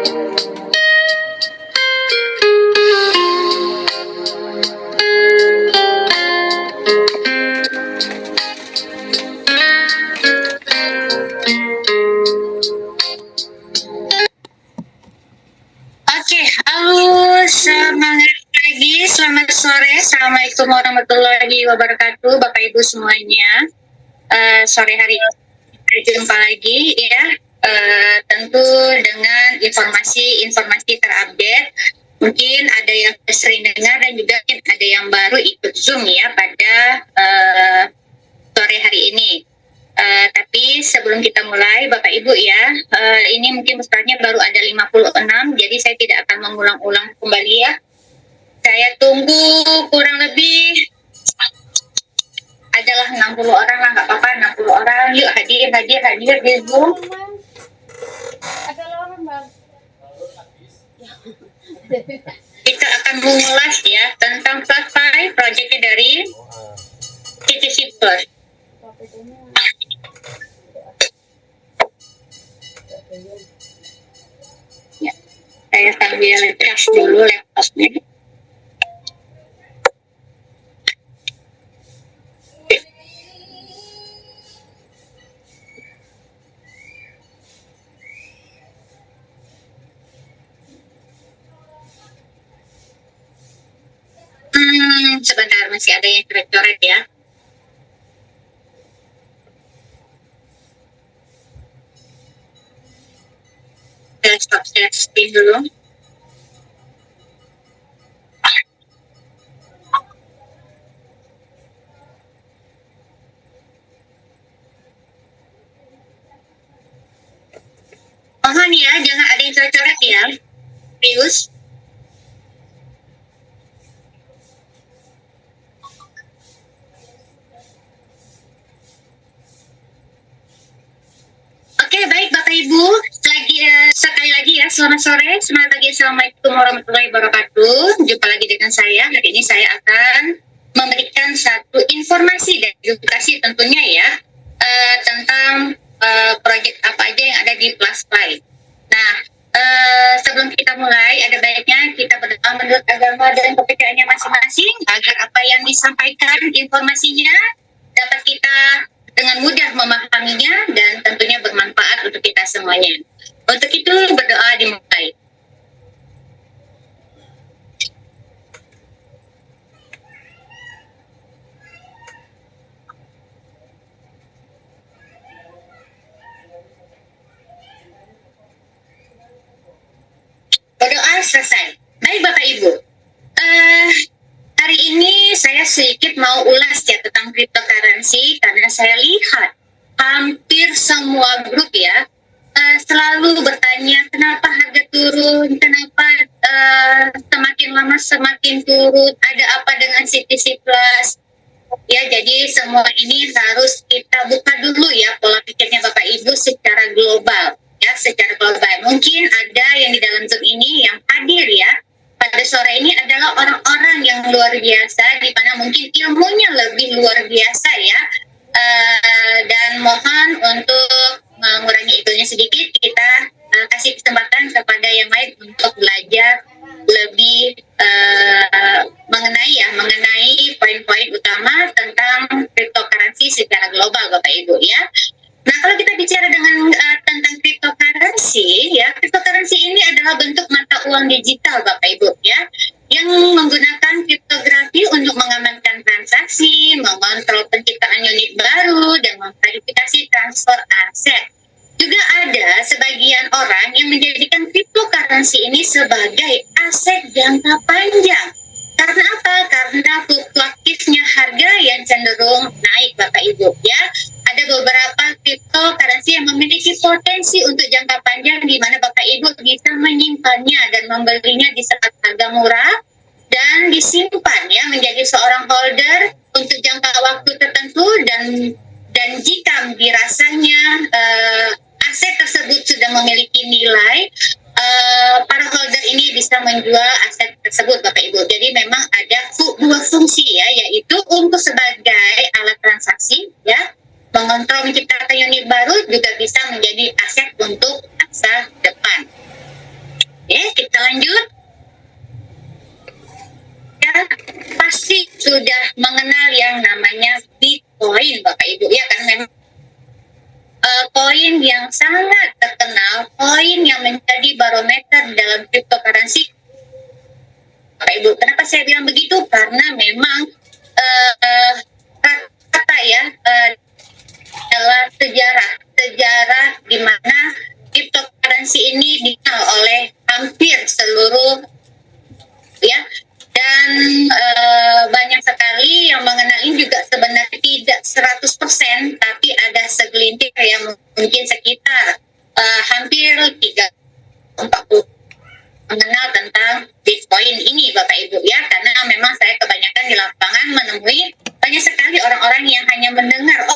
Oke, halo, semangat pagi, selamat sore, assalamualaikum warahmatullahi wabarakatuh, Bapak Ibu semuanya. Sore hari ini kita jumpa lagi ya, tentu dengan informasi terupdate. Mungkin ada yang sering dengar dan juga ada yang baru ikut Zoom ya pada sore hari ini. Tapi sebelum kita mulai, Bapak Ibu ya, ini mungkin pesertanya baru ada 56, jadi saya tidak akan mengulang-ulang kembali ya. Saya tunggu kurang lebih adalah 60 orang lah, nggak apa-apa, 60 orang. Yuk hadir di Zoom. Kita akan mengulas ya tentang selesai proyeknya dari CCC Plus. Ya, saya sambil cas dulu laptopnya. Sebentar, masih ada yang coret-coret ya. Saya stop share screen dulu. Mohon ya, jangan ada yang coret-coret ya. Serius. Oke, baik Bapak Ibu, sekali lagi ya, selamat sore, selamat pagi, assalamualaikum warahmatullahi wabarakatuh. Jumpa lagi dengan saya. Hari ini saya akan memberikan satu informasi dan edukasi tentunya ya, tentang proyek apa aja yang ada di Plusplay. Nah, sebelum kita mulai, ada baiknya kita berdoa menurut agama dan kepercayaannya masing-masing agar apa yang disampaikan informasinya dapat kita dengan mudah memahaminya dan tentunya bermanfaat untuk kita semuanya. Untuk itu berdoa dimulai. Berdoa selesai. Baik Bapak Ibu, hari ini saya sedikit mau ulas ya tentang cryptocurrency karena saya lihat hampir semua grup ya selalu bertanya kenapa harga turun, kenapa semakin lama semakin turun, ada apa dengan CTC Plus. Ya, jadi semua ini harus kita buka dulu ya pola pikirnya Bapak Ibu secara global. Ya, secara global. Mungkin ada yang di dalam Zoom ini yang hadir ya pada sore ini adalah orang-orang yang luar biasa, di mana mungkin ilmunya lebih luar biasa ya. Dan mohon untuk mengurangi egonya sedikit, kita kasih kesempatan kepada yang lain untuk belajar lebih mengenai poin-poin utama tentang cryptocurrency secara global Bapak Ibu ya. Nah, kalau kita bicara tentang cryptocurrency ya, cryptocurrency ini adalah bentuk mata uang digital Bapak Ibu ya, yang menggunakan kriptografi untuk mengamankan transaksi, mengontrol penciptaan unit baru, dan memverifikasi transfer aset. Juga ada sebagian orang yang menjadikan cryptocurrency ini sebagai aset jangka panjang. Karena apa? Karena fluktuatifnya harga yang cenderung naik Bapak Ibu ya. Ada beberapa cryptocurrency yang memiliki potensi untuk jangka panjang di mana Bapak Ibu bisa menyimpannya dan membelinya di saat harga murah dan disimpan ya menjadi seorang holder untuk jangka waktu tertentu, dan jika dirasanya aset tersebut sudah memiliki nilai, para holder ini bisa menjual aset tersebut Bapak Ibu. Jadi memang ada dua fungsi ya, yaitu untuk sebagai alat transaksi ya, mengontrol menciptakan unit baru, juga bisa menjadi aset untuk masa depan. mengenal yang namanya Bitcoin Bapak Ibu ya, kan memang koin yang sangat terkenal, koin yang menjadi barometer dalam cryptocurrency Bapak Ibu. Kenapa saya bilang begitu? Karena memang kata ya adalah sejarah di mana cryptocurrency ini dikenal oleh hampir seluruh ya, dan banyak sekali yang mengenal ini juga sebenarnya tidak 100%, tapi ada segelintir yang mungkin sekitar hampir 30-40 mengenal tentang Bitcoin ini Bapak Ibu ya, karena memang saya kebanyakan di lapangan menemui banyak sekali orang-orang yang hanya mendengar,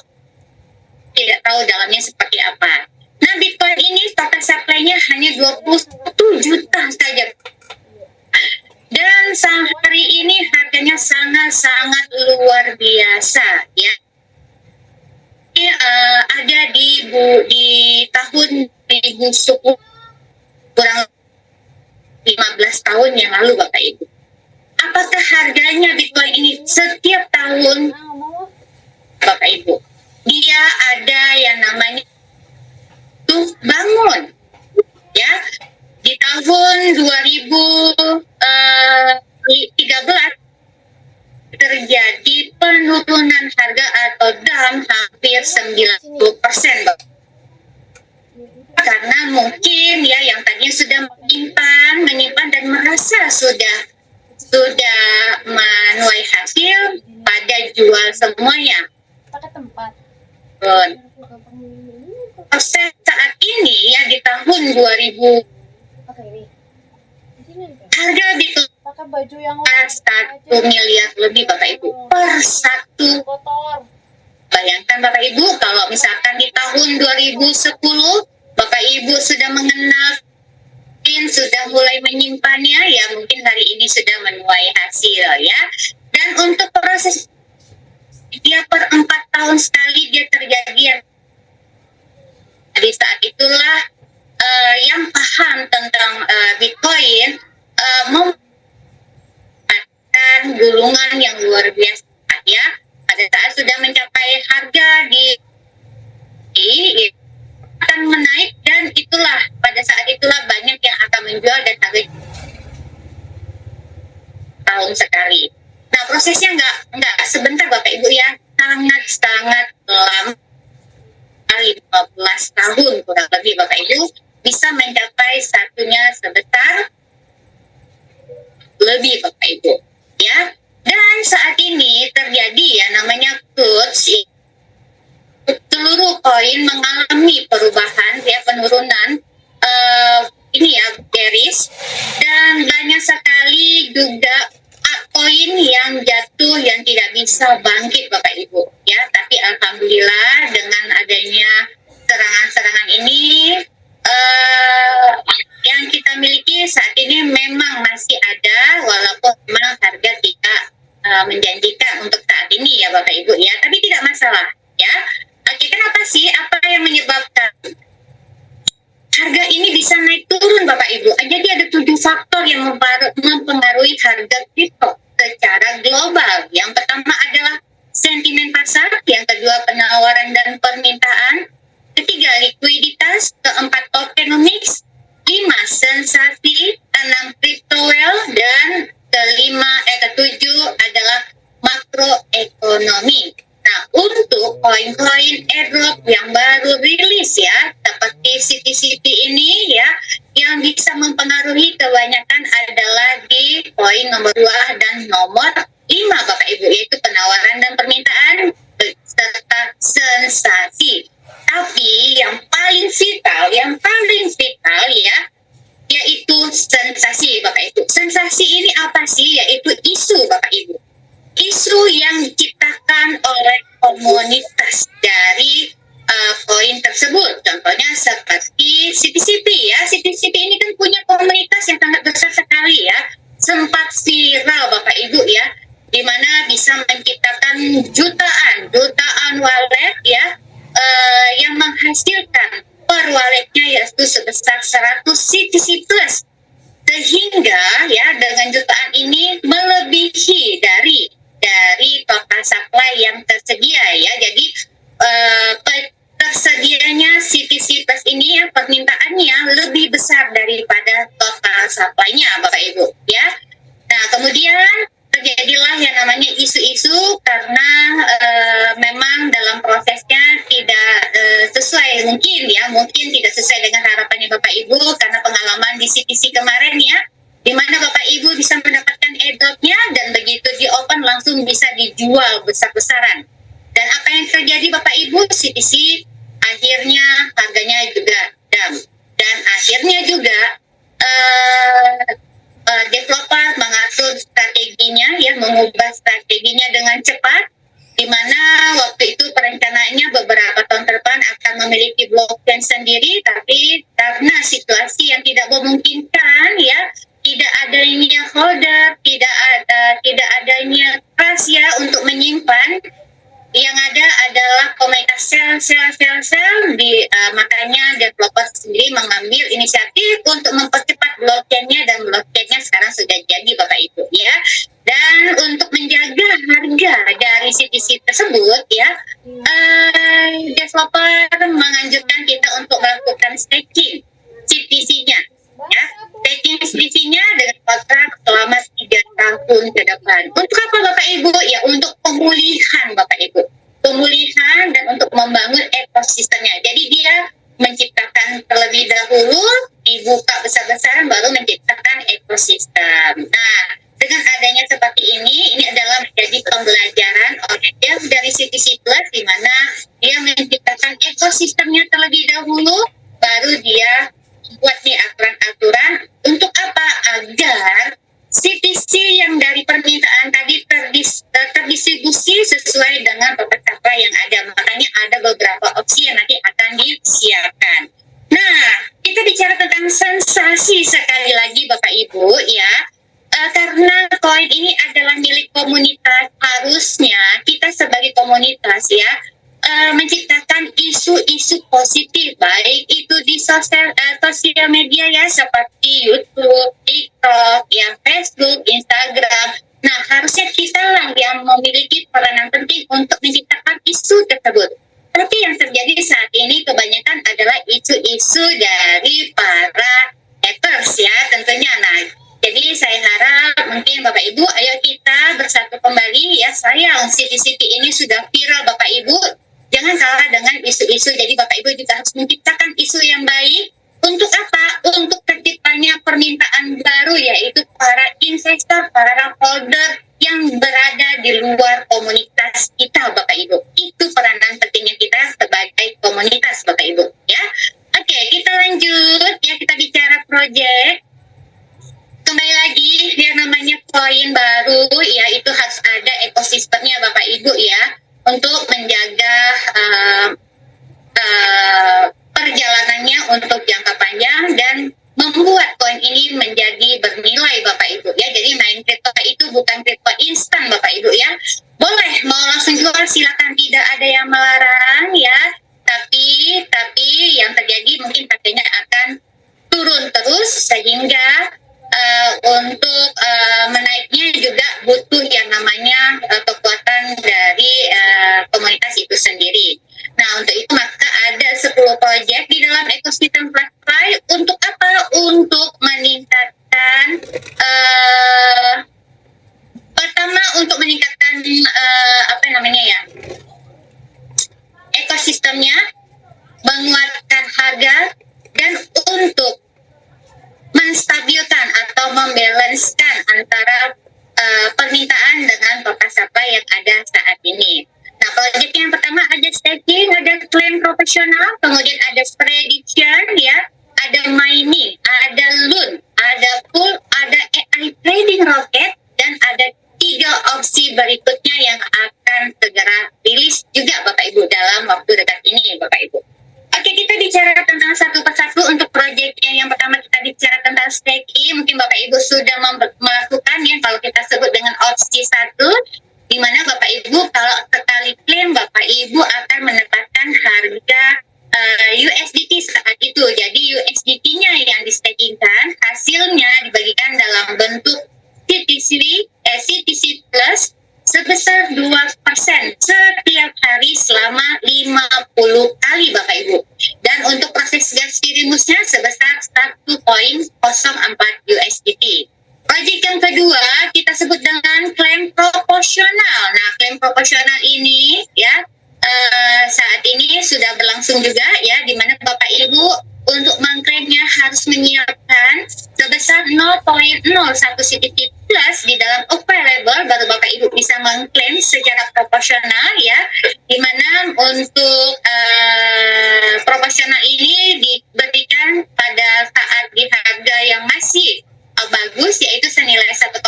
tidak tahu dalamnya seperti apa. Nah, Bitcoin ini total supply-nya hanya 21 juta saja. Dan hari ini harganya sangat-sangat luar biasa ya. Ini ada di tahun 2010, kurang 15 tahun yang lalu Bapak Ibu. Apakah harganya Bitcoin ini setiap tahun Bapak Ibu? Dia ada yang namanya tuh bangun ya. Di tahun 2013 terjadi penurunan harga atau down hampir 90%. Karena mungkin ya yang tadinya sudah menyimpan dan merasa sudah menuai hasil pada jual semuanya. Proses saat ini ya di tahun 2000 harga Bitcoin 1 miliar lebih Bapak Ibu per satu. Bayangkan Bapak Ibu kalau misalkan di tahun 2010 Bapak Ibu sudah mengenal, sudah mulai menyimpannya ya, mungkin hari ini sudah menuai hasil ya. Dan untuk proses dia per 4 tahun sekali dia terjadi. Di saat itulah yang paham tentang Bitcoin mendapatkan gulungan yang luar biasa ya. Pada saat sudah mencapai harga akan menaik, dan pada saat itulah banyak yang akan menjual dan harga tahun sekali. Nah, prosesnya nggak sebentar Bapak Ibu ya, sangat lama, 15 tahun kurang lebih Bapak Ibu bisa mencapai satunya sebesar lebih Bapak Ibu ya. Dan saat ini terjadi ya namanya CUTS, seluruh koin mengalami perubahan ya, penurunan ini ya, bearish, dan banyak sekali juga koin yang jatuh yang tidak bisa bangkit Bapak Ibu ya. Tapi alhamdulillah dengan adanya serangan-serangan ini yang kita miliki saat ini memang masih ada, walaupun memang harga tidak menjanjikan untuk saat ini ya Bapak Ibu ya, tapi tidak masalah ya. Oke, kenapa sih? Apa yang menyebabkan harga ini bisa naik turun Bapak Ibu? Jadi ada 7 faktor yang mempengaruhi harga kripto secara global. Yang pertama adalah sentimen pasar, yang kedua penawaran dan permintaan, ketiga likuiditas, keempat tokenomics, 5 sensasi, 6 crypto wealth, dan ketujuh adalah makroekonomi. Nah, untuk koin-koin airdrop yang baru rilis ya, seperti CTCP ini ya, yang bisa mempengaruhi kebanyakan adalah di koin nomor 2 dan nomor 5 Bapak Ibu, yaitu penawaran dan permintaan serta sensasi. Tapi yang paling vital ya, yaitu sensasi Bapak Ibu. Sensasi ini apa sih? Yaitu isu Bapak Ibu. Isu yang diciptakan oleh komunitas dari koin tersebut. Contohnya seperti CTCP ya. CTCP ini kan punya komunitas yang sangat besar sekali ya. Sempat viral Bapak Ibu ya, di mana bisa menciptakan jutaan wallet ya, yang menghasilkan per walletnya yaitu sebesar 100 CTC plus, sehingga ya dengan jutaan ini melebihi dari total supply yang tersedia ya. Jadi tersedianya CTC Plus ini ya, permintaannya lebih besar daripada total supply-nya Bapak Ibu ya. Nah, kemudian terjadilah yang namanya isu-isu karena memang dalam prosesnya tidak sesuai mungkin tidak sesuai dengan harapannya Bapak Ibu karena pengalaman di CTC kemarin ya, di mana Bapak Ibu bisa mendapatkan airdrop-nya dan begitu di open langsung bisa dijual besar-besaran. Dan apa yang terjadi Bapak Ibu, CTC akhirnya harganya juga down. Dan akhirnya juga developer mengatur strateginya ya, mengubah strateginya dengan cepat, di mana waktu itu perencanaannya beberapa tahun ke depan akan memiliki blockchain sendiri, tapi karena situasi yang tidak memungkinkan ya, tidak adanya holder, tidak adanya trust ya untuk menyimpan, yang ada adalah komunitas sel di makanya developer sendiri mengambil inisiatif untuk mempercepat blockchainnya, dan blockchainnya sekarang sudah jadi Bapak Ibu ya. Dan untuk menjaga harga dari CTC tersebut ya, developer menganjurkan kita untuk melakukan staking CTC-nya ya. Staking CTC-nya dengan kontrak selama 3 tahun ke depan. Untuk apa Bapak Ibu? Ya untuk pemulihan Bapak Ibu. Pemulihan dan untuk membangun ekosistemnya. Jadi dia menciptakan terlebih dahulu, dibuka besar-besaran baru menciptakan ekosistem. Nah, dengan adanya seperti ini adalah menjadi pembelajaran oleh dev dari CTC Plus, di mana dia menciptakan ekosistemnya terlebih dahulu, baru dia buat nih aturan-aturan untuk apa? Agar CTC yang dari permintaan tadi terdistribusi sesuai dengan total supply yang ada. Makanya ada beberapa opsi yang nanti akan disiapkan. Nah, kita bicara tentang sensasi sekali lagi Bapak Ibu ya. Karena koin ini adalah milik komunitas, harusnya kita sebagai komunitas ya menciptakan isu-isu positif, baik itu di sosial media ya, seperti YouTube, TikTok, ya, Facebook, Instagram. Nah, harusnya kita lah yang memiliki peranan penting untuk menciptakan isu tersebut. Tapi yang terjadi saat ini kebanyakan adalah isu-isu dari para haters ya tentunya. Nah, jadi saya harap mungkin Bapak Ibu, ayo kita bersatu kembali ya. Sayang CTC ini sudah viral Bapak Ibu. Jangan salah dengan isu-isu. Jadi Bapak Ibu juga harus menciptakan isu yang baik. Untuk apa? Untuk terciptanya permintaan baru, yaitu para investor, para holder yang berada di luar komunitas kita Bapak Ibu. Itu peranan pentingnya kita sebagai komunitas Bapak Ibu ya. Oke, kita lanjut ya, kita bicara proyek. Kembali lagi, yang namanya koin baru ya, itu harus ada ekosistemnya Bapak Ibu ya, untuk menjaga perjalanannya untuk jangka panjang dan membuat koin ini menjadi bernilai Bapak Ibu ya. Jadi main kripto itu bukan kripto instan Bapak Ibu ya. Boleh mau langsung jual silakan, tidak ada yang melarang ya. Tapi yang terjadi mungkin harganya akan turun terus, sehingga untuk menaiknya juga butuh yang namanya kekuatan dari komunitas itu sendiri. Nah, untuk itu maka ada 10 proyek di dalam ekosistem BlockFi. Untuk apa? Untuk meningkatkan pertama untuk meningkatkan ekosistemnya, menguatkan harga, dan untuk menstabilkan atau membalanskan antara permintaan dengan total supply yang ada saat ini. Nah, proyek yang pertama ada staking, ada claim profesional, kemudian ada prediction ya, ada mining, ada loan, ada pool, ada AI trading rocket, dan ada 3 opsi berikutnya yang akan segera rilis juga Bapak Ibu dalam waktu dekat ini Bapak Ibu. Oke, kita bicara tentang satu persatu. Untuk proyeknya yang pertama kita bicara tentang staking. Mungkin Bapak Ibu sudah melakukan ya, kalau kita sebut dengan opsi 1, di mana Bapak Ibu kalau sekali klaim Bapak Ibu akan mendapatkan harga USDT saat itu. Jadi USDT-nya yang distakingkan hasilnya dibagikan dalam bentuk CTC Plus sebesar 2% setiap hari selama 50 kali Bapak Ibu. Dan untuk proses gaji rumusnya sebesar 1,04 USDT. Proyek yang kedua kita sebut dengan klaim proporsional. Nah, klaim proporsional ini ya saat ini sudah berlangsung juga ya, di mana Bapak Ibu untuk mengklaimnya harus menyiapkan sebesar 0,01 CPT plus di dalam available, baru Bapak Ibu bisa mengklaim secara proporsional ya, di mana untuk proporsional ini diberikan pada saat di harga yang masih bagus, yaitu senilai 1,4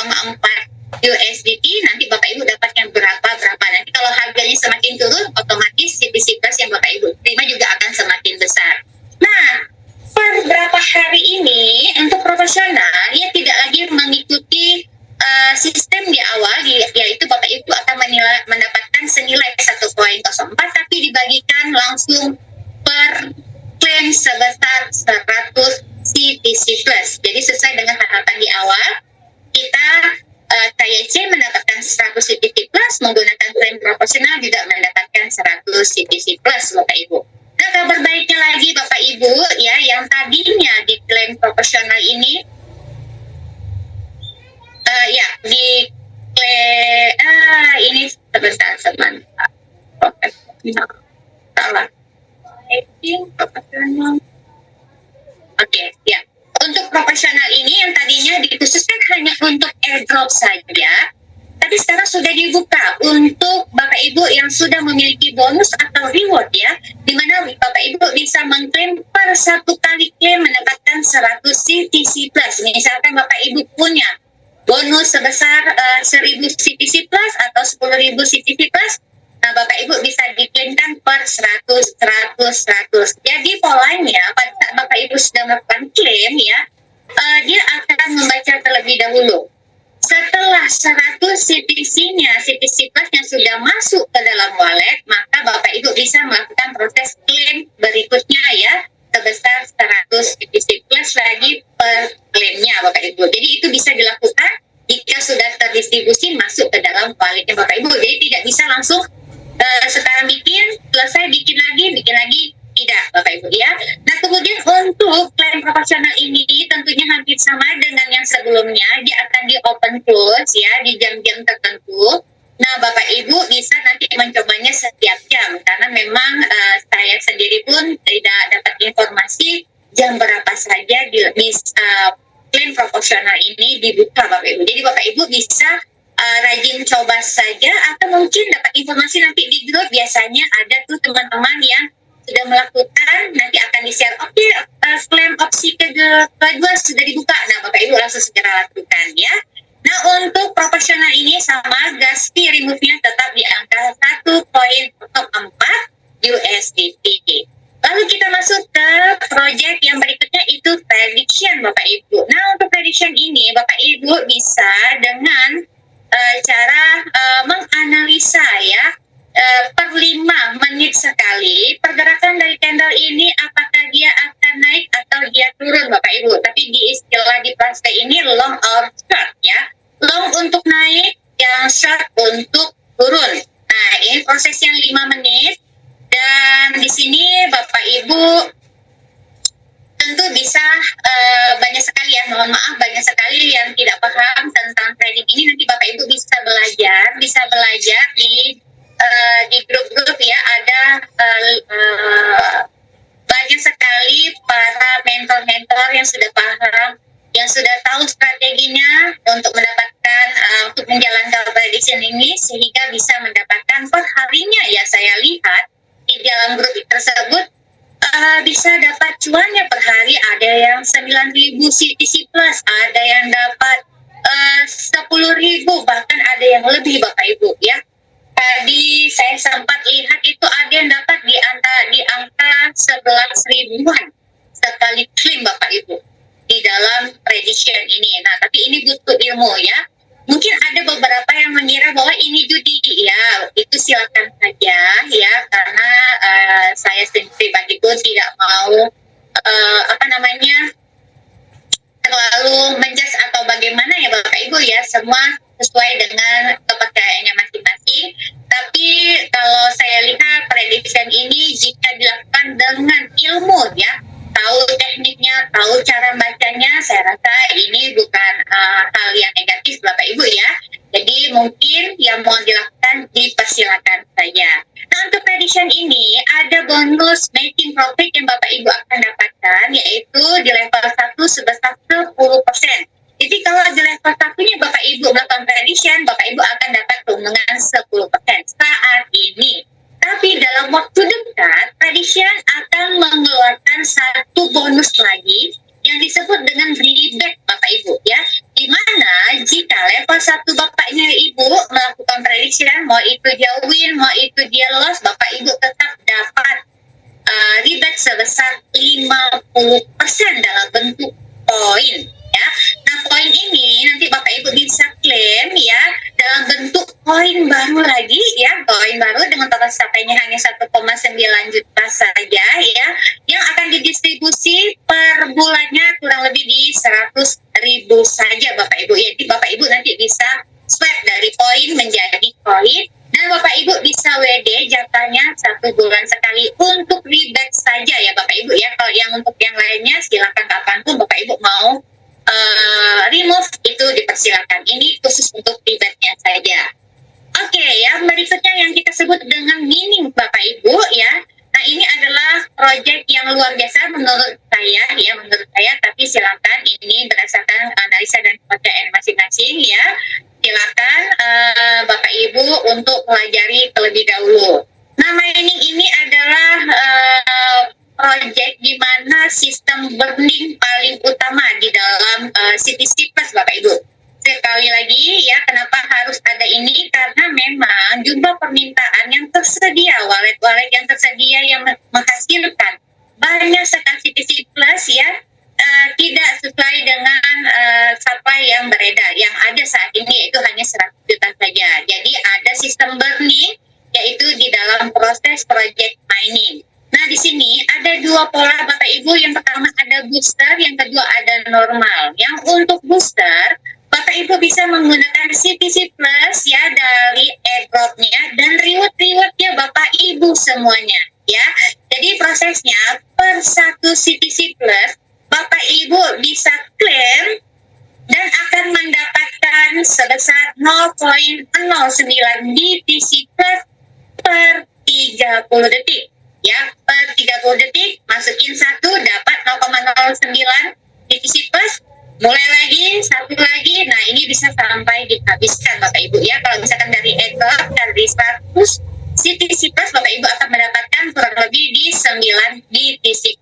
USDT. Nanti Bapak Ibu dapatkan berapa. Nanti kalau harganya semakin turun, otomatis CPC plus yang Bapak Ibu terima juga akan semakin besar. Nah, per berapa hari ini untuk profesional ya tidak lagi mengikuti sistem di awal, yaitu Bapak Ibu akan mendapatkan senilai 1,04, tapi dibagikan langsung per klaim sebesar 100 CPC plus. Jadi sesuai dengan harapan di awal, kita KYC mendapatkan 100 CPC plus, menggunakan klaim proporsional juga mendapatkan 100 CPC plus Bapak Ibu. Nah, kabar baiknya lagi Bapak Ibu ya, yang tadinya di klaim proporsional ini ya di ini sebentar salah proporsional. Oke, ya. Untuk proporsional ini yang tadinya dikhususkan hanya untuk airdrop saja, tapi sekarang sudah dibuka untuk Bapak Ibu yang sudah memiliki bonus atau reward ya, di mana Bapak Ibu bisa mengklaim per satu kali klaim mendapatkan 100 CTC plus. Misalkan Bapak Ibu punya bonus sebesar 1000 CTC plus atau 10.000 CTC plus, nah Bapak Ibu bisa diklaimkan per 100. Jadi polanya pada saat Bapak Ibu sudah melakukan klaim ya, dia akan membaca terlebih dahulu. Setelah 100 CTC-nya, CTC plus-nya sudah masuk ke dalam wallet, maka Bapak Ibu bisa melakukan proses klaim berikutnya ya, sebesar 100 CTC plus lagi per klaimnya Bapak Ibu. Jadi itu bisa dilakukan jika sudah terdistribusi masuk ke dalam walletnya Bapak Ibu. Jadi tidak bisa langsung sekarang selesai bikin lagi, tidak Bapak Ibu ya. Nah, kemudian untuk klaim proporsional ini tentunya hampir sama dengan yang sebelumnya, dia akan di open close ya di jam-jam tertentu. Nah, Bapak Ibu bisa nanti mencobanya setiap jam, karena memang saya sendiri pun tidak dapat informasi jam berapa saja di klaim proporsional ini dibuka Bapak Ibu. Jadi Bapak Ibu bisa rajin coba saja, atau mungkin dapat informasi nanti di grup. Biasanya ada tuh teman-teman yang sudah melakukan, nanti akan di-share, oke, klaim opsi kedua sudah dibuka. Nah, Bapak Ibu langsung segera lakukan ya. Nah, untuk proporsional ini sama, gas fee remove-nya tetap di angka 1,04 USDT. Lalu kita masuk ke project yang berikutnya, itu prediction Bapak Ibu. Nah, untuk prediction ini Bapak Ibu bisa dengan cara menganalisa ya, per 5 menit sekali pergerakan dari candle ini, apakah dia akan naik atau dia turun Bapak Ibu. Tapi di istilah di plastik ini long or short ya. Long untuk naik, yang short untuk turun. Nah, ini prosesnya 5 menit. Dan di sini Bapak Ibu tentu bisa banyak sekali ya, mohon maaf, banyak sekali yang tidak paham tentang trading ini. Nanti Bapak Ibu bisa belajar di grup-grup ya, ada banyak sekali para mentor-mentor yang sudah paham, yang sudah tahu strateginya untuk mendapatkan untuk menjalankan prediction ini, sehingga bisa mendapatkan per harinya ya, saya lihat di dalam grup tersebut bisa dapat cuannya per hari. Ada yang 9.000 CTC plus, ada yang dapat 10.000, bahkan ada yang lebih Bapak Ibu ya. Tadi saya sempat lihat itu ada yang dapat di angka 11.000-an sekali klaim Bapak Ibu di dalam prediction ini. Nah, tapi ini butuh ilmu ya. Mungkin ada beberapa yang mengira bahwa ini judi ya, itu silakan saja ya, karena saya sendiri pribadi pun tidak mau terlalu menjudge atau bagaimana ya Bapak Ibu ya. Semua sesuai dengan kepercayaannya masing Tapi kalau saya lihat prediction ini jika dilakukan dengan ilmu ya, tahu tekniknya, tahu cara bacanya, saya rasa ini bukan hal yang negatif Bapak Ibu ya. Jadi mungkin yang mau dilakukan dipersilakan saja. Nah untuk prediction ini ada bonus making profit yang Bapak Ibu akan dapatkan yaitu di level 1 sebesar 10%. Jadi kalau di level 1-nya Bapak Ibu melakukan prediction, Bapak Ibu akan dapat keuntungan 10% saat ini. Tapi dalam waktu dekat, prediction akan mengeluarkan satu bonus lagi yang disebut dengan rebate Bapak Ibu ya. Di mana jika level 1 Bapaknya Ibu melakukan prediction, mau itu dia win, mau itu dia loss, Bapak Ibu tetap dapat rebate sebesar 50% dalam bentuk poin ya. Nah poin ini nanti Bapak Ibu bisa klaim ya dalam bentuk koin baru lagi ya, koin baru dengan total capainya hanya 1,9 juta saja ya, yang akan didistribusi per bulannya kurang lebih di 100.000 saja Bapak Ibu ya. Jadi Bapak Ibu nanti bisa swap dari poin menjadi koin dan Bapak Ibu bisa WD jatahnya 1 bulan sekali untuk rebate saja ya Bapak Ibu ya. Kalau yang untuk yang lainnya silakan kapanpun Bapak Ibu mau remove itu dipersilakan. Ini khusus untuk rebate-nya saja. Oke ya, berikutnya yang kita sebut dengan mining Bapak Ibu ya. Nah ini adalah proyek yang luar biasa menurut saya, tapi silakan ini berdasarkan analisa dan kepercayaan masing-masing ya. Silakan Bapak Ibu untuk pelajari terlebih dahulu. Nah mining ini adalah project di mana sistem burning paling utama di dalam CTC Plus Bapak Ibu. Sekali lagi ya, kenapa harus ada ini? Karena memang jumlah permintaan yang tersedia, wallet-wallet yang tersedia yang menghasilkan banyak sekali CTC Plus ya, tidak sesuai dengan supply yang beredar. Yang ada saat ini itu hanya 100 juta saja. Jadi ada sistem burning yaitu di dalam proses project mining. Nah, di sini ada dua pola Bapak Ibu. Yang pertama ada booster, yang kedua ada normal. Yang untuk booster, Bapak Ibu bisa menggunakan CTC Plus ya dari airdrop-nya dan reward-rewardnya Bapak Ibu semuanya ya. Jadi prosesnya per satu CTC Plus, Bapak Ibu bisa klaim dan akan mendapatkan sebesar 0,09 BTC Plus per 30 detik. Ya, per 30 detik masukin 1 dapat 0,09 BTC Plus, mulai lagi, 1 lagi, nah ini bisa sampai dihabiskan Bapak Ibu ya. Kalau misalkan dari airdrop dari 100 CTC Plus Bapak Ibu akan mendapatkan kurang lebih di 9 BTC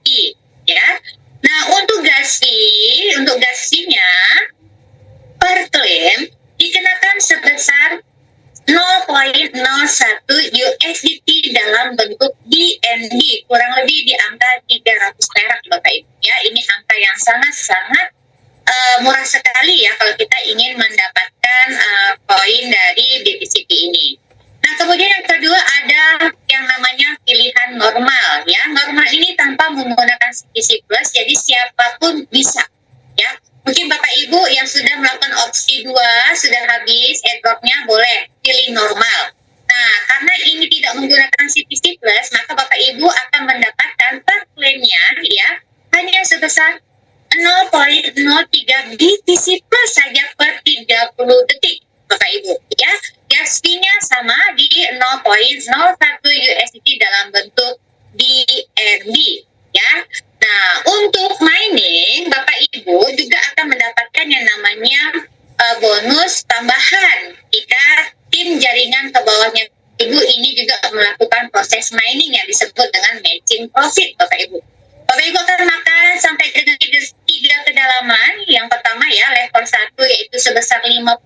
ya. Nah untuk gas fee-nya per klaim dikenakan sebesar 0,01 USDT dalam bentuk BNB, kurang lebih di angka 300 perak Bapak Ibu ya. Ini angka yang sangat-sangat murah sekali ya kalau kita ingin mendapatkan poin dari BTCP ini. Nah kemudian yang kedua ada yang namanya pilihan normal ya. Normal ini tanpa menggunakan CTC Plus, jadi siapapun bisa ya. Mungkin Bapak Ibu yang sudah melakukan opsi 2 sudah habis airdrop-nya, boleh pilih normal. Nah, karena ini tidak menggunakan CTC Plus, maka Bapak Ibu akan mendapatkan per klaimnya ya hanya sebesar 0,03 BTC Plus saja per 30 detik Bapak Ibu ya. Gas fee-nya sama di 0,01 USDT dalam bentuk BNB ya. Nah, untuk mining, Bapak Ibu juga akan mendapatkan yang namanya bonus tambahan jika tim jaringan ke bawahnya Ibu ini juga melakukan proses mining yang disebut dengan matching profit Bapak Ibu. Bapak Ibu akan makan sampai dengan 3 kedalaman. Yang pertama ya, level 1 yaitu sebesar 50%,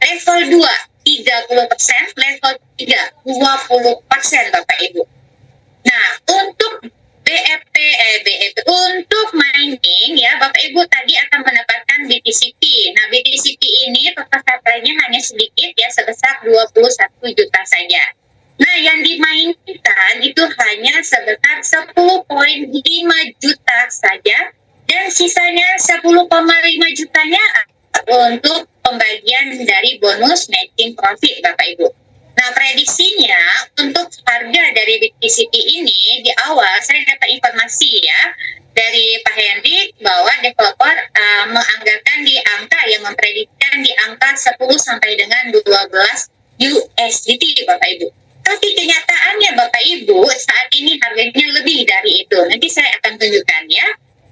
level 2 30%, level 3 20% Bapak Ibu. Nah, untuk BEP untuk mining ya Bapak Ibu tadi akan mendapatkan BTCP. Nah BTCP ini total supply-nya hanya sedikit ya, sebesar 21 juta saja. Nah yang dimainkan itu hanya sebesar 10,5 juta saja, dan sisanya 10,5 jutanya untuk pembagian dari bonus matching profit Bapak Ibu. Nah, prediksinya untuk harga dari BTCP ini di awal saya dapat informasi ya dari Pak Henry bahwa developer menganggarkan di angka yang memprediksikan di angka 10 sampai dengan 12 USDT Bapak Ibu. Tapi kenyataannya Bapak Ibu saat ini harganya lebih dari itu. Nanti saya akan tunjukkan ya.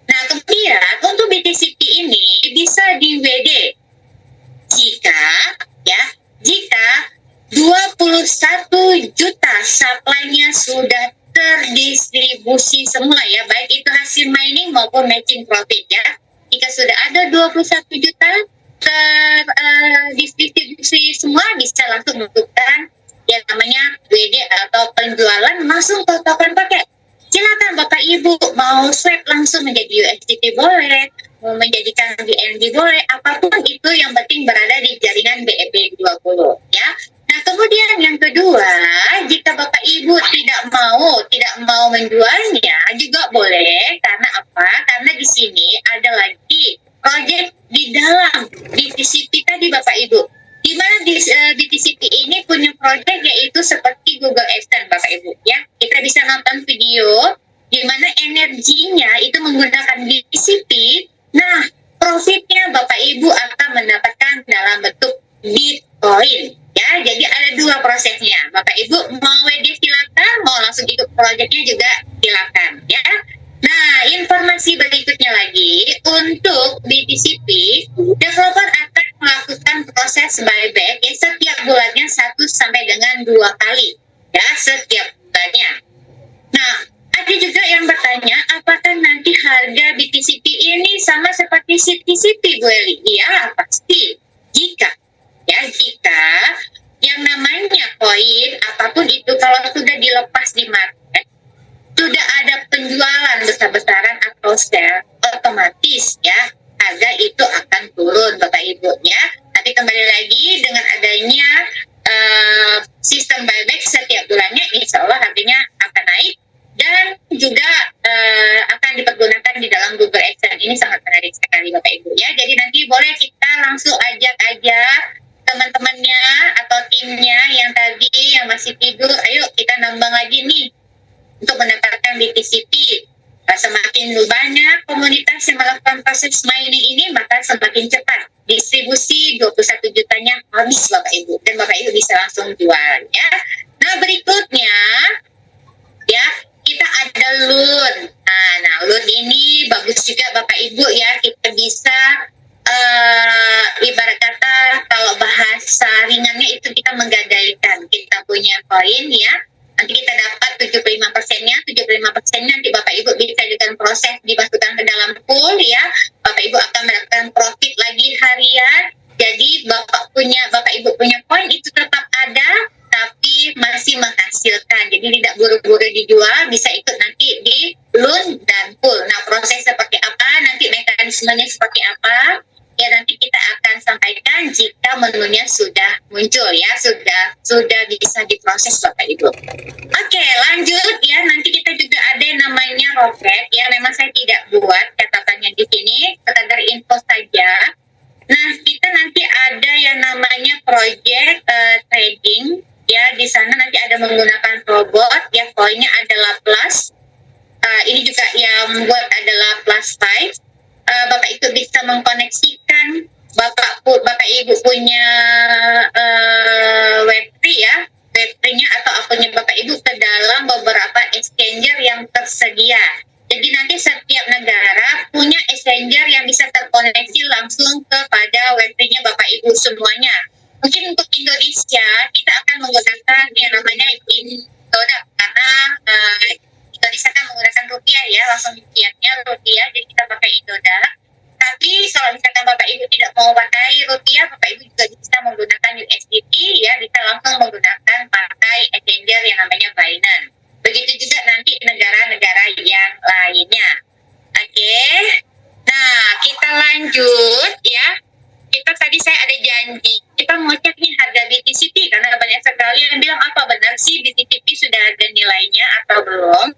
Nah, kemudian untuk BTCP ini bisa di WD jika 21 juta supply-nya sudah terdistribusi semua ya, baik itu hasil mining maupun matching profit ya. Jika sudah ada 21 juta terdistribusi semua, bisa langsung melakukan yang namanya WD atau penjualan langsung ke token paket. Silakan Bapak Ibu mau swap langsung menjadi USDT boleh, mau menjadikan BNB boleh, apapun itu yang penting berada di jaringan BEP20 ya. Nah, kemudian yang kedua, jika Bapak Ibu tidak mau menjualnya juga boleh. Karena apa? Karena di sini ada lagi proyek di dalam BTCP tadi Bapak Ibu. Di mana BTCP ini punya proyek yaitu seperti Google Extend Bapak Ibu ya. Kita bisa nonton video di mana energinya itu menggunakan BTCP. Nah, profitnya Bapak Ibu akan mendapatkan dalam bentuk Bitcoin. Ya, jadi ada dua prosesnya. Bapak Ibu mau WD silakan, mau langsung ikut proyeknya juga silakan ya. Nah, informasi berikutnya lagi untuk BTCP, developer akan melakukan proses buyback ya setiap bulannya 1 sampai dengan 2 kali ya setiap bulannya. Nah, ada juga yang bertanya apakah nanti harga BTCP ini sama seperti CTCP Bu Eli? Iya, pasti. Jika yang namanya koin apapun itu kalau sudah dilepas di market, sudah ada penjualan besar-besaran atau sell, otomatis ya harga itu akan turun Bapak Ibu ya. Tapi kembali lagi dengan adanya sistem buyback setiap bulannya, insya Allah harganya akan naik dan juga akan dipergunakan di dalam Google Extend. Ini sangat menarik sekali Bapak Ibu ya. Jadi nanti boleh kita langsung ajak aja teman-temannya atau timnya yang tadi yang masih tidur, ayo kita nambang lagi nih untuk mendapatkan BTCP. Semakin banyak komunitas yang melakukan proses mining ini, maka semakin cepat distribusi 21 jutanya habis Bapak Ibu, dan Bapak Ibu bisa langsung jual ya. Nah, berikutnya ya kita ada loan. Nah, loan ini bagus juga Bapak Ibu ya, kita bisa ibarat kata kalau bahasa ringannya itu kita menggadaikan, kita punya koin ya, nanti kita dapat 75%-nya nanti Bapak Ibu bisa dengan proses dimasukkan ke dalam pool ya. Bapak Ibu akan mendapatkan profit lagi harian. Jadi Bapak Ibu punya koin itu tetap ada tapi masih menghasilkan. Jadi tidak buru-buru dijual, bisa ikut nanti di loan dan pool. Nah, proses seperti apa, nanti mekanismenya seperti apa, ya nanti kita akan sampaikan jika menunya sudah muncul ya, sudah bisa diproses Bapak Ibu. Oke, lanjut ya, nanti kita juga ada yang namanya roket ya, memang saya tidak buat catatannya di sini, sekedar info saja. Nah, kita nanti ada yang namanya project trading ya, di sana nanti ada menggunakan robot ya, koinnya adalah plus. Ini juga yang membuat adalah plus 5. Bapak Ibu bisa mengkoneksikan Bapak Ibu punya Web3 ya, Web3-nya atau akunnya Bapak Ibu ke dalam beberapa exchanger yang tersedia. Jadi nanti setiap negara punya exchanger yang bisa terkoneksi langsung kepada Web3-nya Bapak Ibu semuanya. Mungkin untuk Indonesia kita akan menggunakan yang namanya Indodax karena Indonesia kan menggunakan rupiah ya, langsung fiatnya rupiah, jadi kita pakai Indodax. Tapi kalau misalkan Bapak Ibu tidak mau pakai rupiah, Bapak Ibu juga bisa menggunakan USDT ya, bisa langsung menggunakan pakai exchanger yang namanya Binance. Begitu juga nanti negara-negara yang lainnya. Oke. Nah, kita lanjut ya. Kita tadi saya ada janji, kita mau cek nih harga BTCP karena banyak sekali yang bilang apa benar sih BTCP sudah ada nilainya atau belum.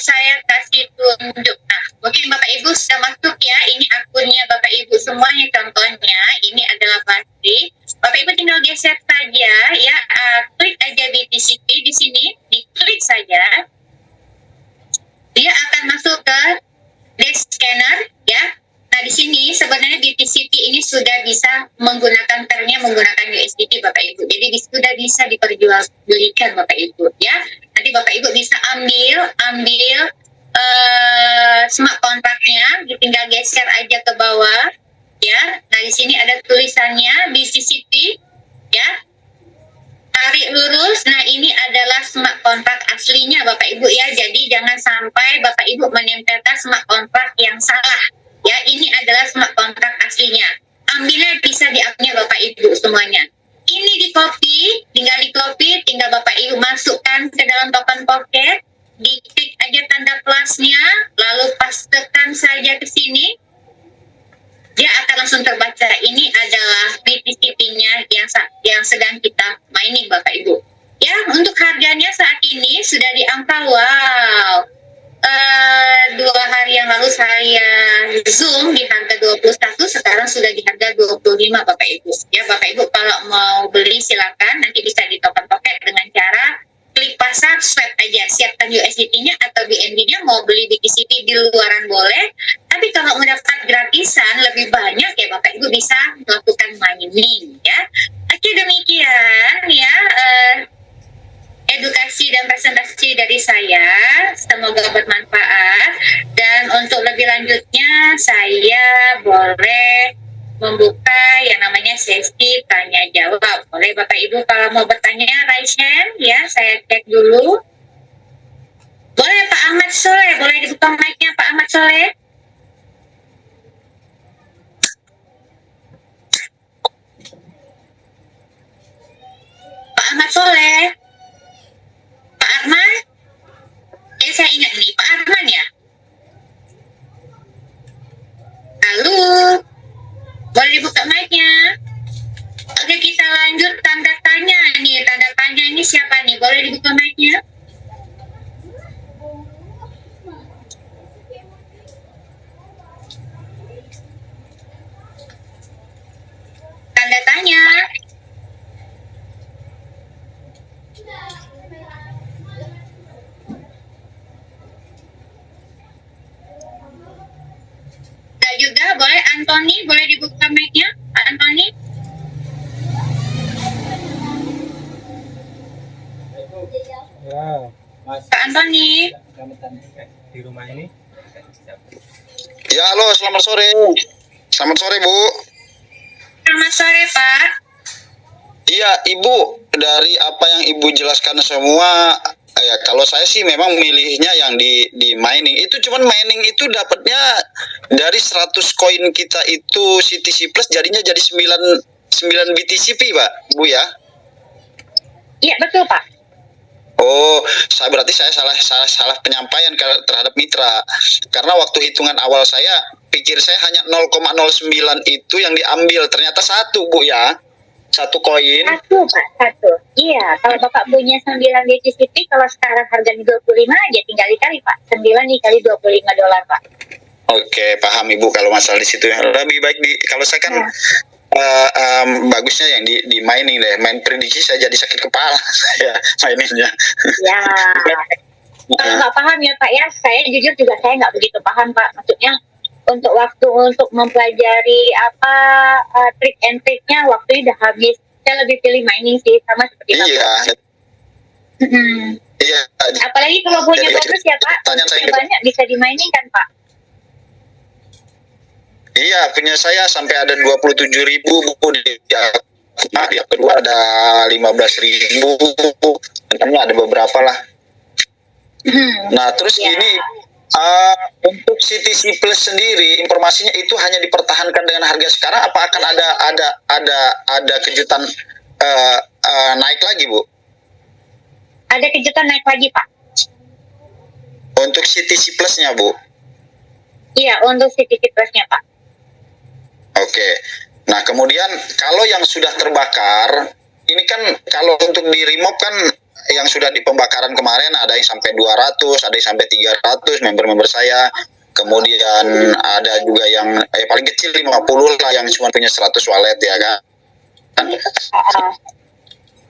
Saya kasih tunjuk. Nah, mungkin Bapak Ibu sudah masuk ya. Ini akunnya Bapak Ibu semuanya contohnya. Ini adalah pasti. Bapak Ibu tinggal geser saja ya, klik aja BTCP di sini, diklik saja, dia akan masuk ke desk scanner ya. Nah di sini sebenarnya BTCP ini sudah bisa menggunakan termnya menggunakan USDT Bapak Ibu. Jadi sudah bisa diperjualbelikan Bapak Ibu ya. Nanti Bapak Ibu bisa ambil smart kontraknya, tinggal geser aja ke bawah ya. Nah di sini ada tulisannya BTCP ya. Tarik lurus. Nah ini adalah smart kontrak aslinya Bapak Ibu ya. Jadi jangan sampai Bapak Ibu menempelkan smart kontrak yang salah. Ya, ini adalah smart kontrak aslinya. Ambilnya bisa di akunnya Bapak Ibu semuanya. Ini di copy, tinggal Bapak Ibu masukkan ke dalam token pocket, diklik aja tanda plusnya, lalu pastekan saja ke sini. Dia akan langsung terbaca. Ini adalah BTCP-nya yang sedang kita mining Bapak Ibu. Ya, untuk harganya saat ini sudah di angka wow. 2 hari yang lalu saya zoom di harga 21, sekarang sudah di harga 25 Bapak Ibu. Ya Bapak Ibu kalau mau beli silakan, nanti bisa di token pocket dengan cara klik pasar, swipe aja, siapkan USDT-nya atau BNB-nya, mau beli BTCP di luaran boleh. Tapi kalau mendapat gratisan lebih banyak ya Bapak Ibu bisa melakukan mining ya. Oke, demikian ya edukasi dan presentasi dari saya, semoga bermanfaat. Dan untuk lebih lanjutnya saya boleh membuka yang namanya sesi tanya jawab. Boleh Bapak Ibu kalau mau bertanya raise hand ya, saya cek dulu. Boleh Pak Ahmad Soleh, boleh dibuka mic-nya Pak Ahmad Soleh. Pak Ahmad Soleh. Pak Arman? Saya ingat nih, Pak Arman ya? Halo? Boleh dibuka mic-nya? Oke, kita lanjut tanda tanya nih. Tanda tanya ini siapa nih? Boleh dibuka mic-nya? Tanda tanya. Enggak juga, boleh Anthony, boleh dibuka mic-nya, Pak Anthony? Ya, Mas. Pak Anthony. Di rumah ini. Ya, halo, selamat sore. Selamat sore, Bu. Selamat sore, Pak. Iya, Ibu, dari apa yang Ibu jelaskan semua, ya kalau saya sih memang milihnya yang di mining. Itu cuman mining itu dapatnya dari 100 koin kita itu CTC Plus jadinya jadi 9 BTCP, Pak, Bu ya. Iya, betul, Pak. Oh, berarti saya salah penyampaian terhadap mitra. Karena waktu hitungan awal saya pikir saya hanya 0,09 itu yang diambil, ternyata 1, Bu ya. 1 koin. 1, Pak, 1. Iya, kalau Bapak punya 9 BTCP, kalau sekarang harganya 25, ya tinggal dikali, Pak. 9 dikali $25, Pak. Oke, paham Ibu kalau masalah di situ. Lebih baik kalau saya kan bagusnya yang di mining deh. Main prediksi saya jadi sakit kepala saya maininnya. Ya. Kalau nggak paham ya Pak ya, saya jujur juga saya nggak begitu paham Pak. Maksudnya untuk waktu untuk mempelajari apa trik and triknya waktunya udah habis. Saya lebih pilih mining sih, sama seperti Bapak. Iya. Iya. Apalagi kalau punya Jadi, bonus ya Pak, bonusnya banyak bisa di mining kan Pak. Iya, punya saya sampai ada 27.000 buku yang kedua ada 15.000, tentunya ada beberapa lah. Nah, terus ini untuk CTC Plus sendiri informasinya itu hanya dipertahankan dengan harga sekarang, apa akan ada kejutan naik lagi, Bu? Ada kejutan naik lagi, Pak. Untuk CTC Plus-nya, Bu? Iya, untuk CTC Plus-nya, Pak. Oke. Nah, kemudian kalau yang sudah terbakar, ini kan kalau untuk di remove kan yang sudah di pembakaran kemarin ada yang sampai 200, ada yang sampai 300 member-member saya. Kemudian ada juga yang paling kecil 50 lah yang cuma punya 100 wallet ya kan. Ah,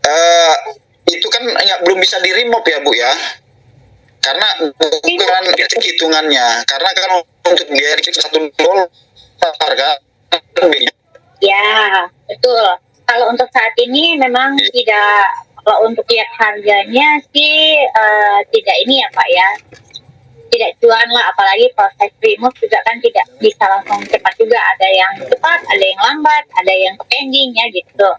Eh, itu kan belum bisa di remove ya Bu ya, karena bukan hitungannya, karena kan untuk biaya $1 kan. ya, betul. Kalau untuk saat ini memang tidak, kalau untuk lihat harganya sih tidak ini ya Pak ya, tidak cuan lah, apalagi proses remove juga kan tidak bisa langsung cepat juga, ada yang cepat, ada yang lambat, ada yang pending ya gitu.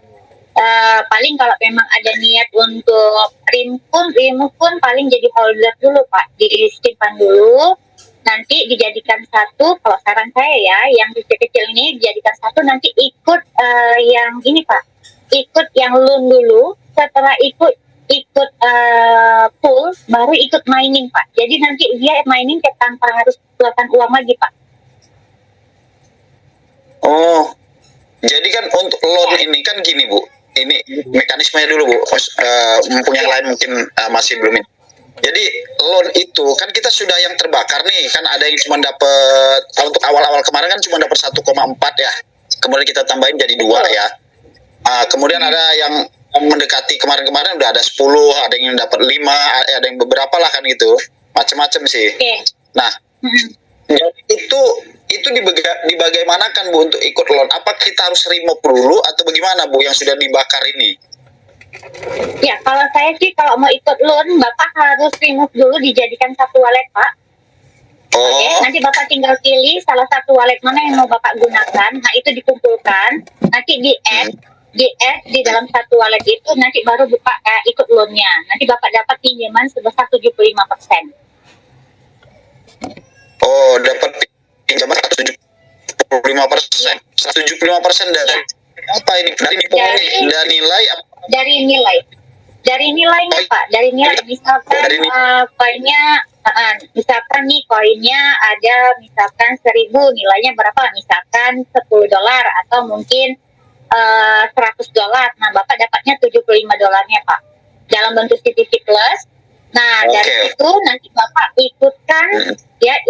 Paling kalau memang ada niat untuk remove pun paling jadi holder dulu Pak, disimpan dulu, nanti dijadikan satu. Kalau saran saya ya, yang kecil-kecil ini dijadikan satu, nanti ikut yang ini Pak, ikut yang loan dulu, setelah ikut full baru ikut mining Pak. Jadi nanti dia mining tanpa harus keluarkan uang lagi Pak. Oh, jadi kan untuk loan ini kan gini Bu, ini mekanismenya dulu Bu. Mumpung yang lain mungkin masih belum ini. Jadi loan itu kan kita sudah yang terbakar nih, kan ada yang cuma dapat untuk awal-awal kemarin kan cuma dapat 1,4 ya. Kemudian kita tambahin jadi 2 ya. Kemudian ada yang mendekati kemarin-kemarin udah ada 10, ada yang dapat 5, ada yang beberapa lah kan gitu. Macam-macam sih. Nah, jadi itu dibagaimanakan Bu untuk ikut loan? Apa kita harus remove dulu atau bagaimana Bu yang sudah dibakar ini? Ya, kalau saya sih kalau mau ikut loan, Bapak harus remove dulu, dijadikan satu wallet Pak. Oke, nanti Bapak tinggal pilih salah satu wallet mana yang mau Bapak gunakan. Nah, itu dikumpulkan, nanti di-add di dalam satu wallet itu, nanti baru Bapak ikut loan-nya. Nanti Bapak dapat pinjaman sebesar 75%. Oh, dapat pinjaman 75%. 75% dari apa ini? Dari nilai apa? Dari nilainya Pak, dari nilai. Misalkan koinnya, misalkan nih koinnya ada misalkan 1.000, nilainya berapa? Misalkan $10 atau mungkin $100. Nah, Bapak dapatnya $75 Pak, dalam bentuk CTC Plus. Nah, dari itu nanti Bapak ikutkan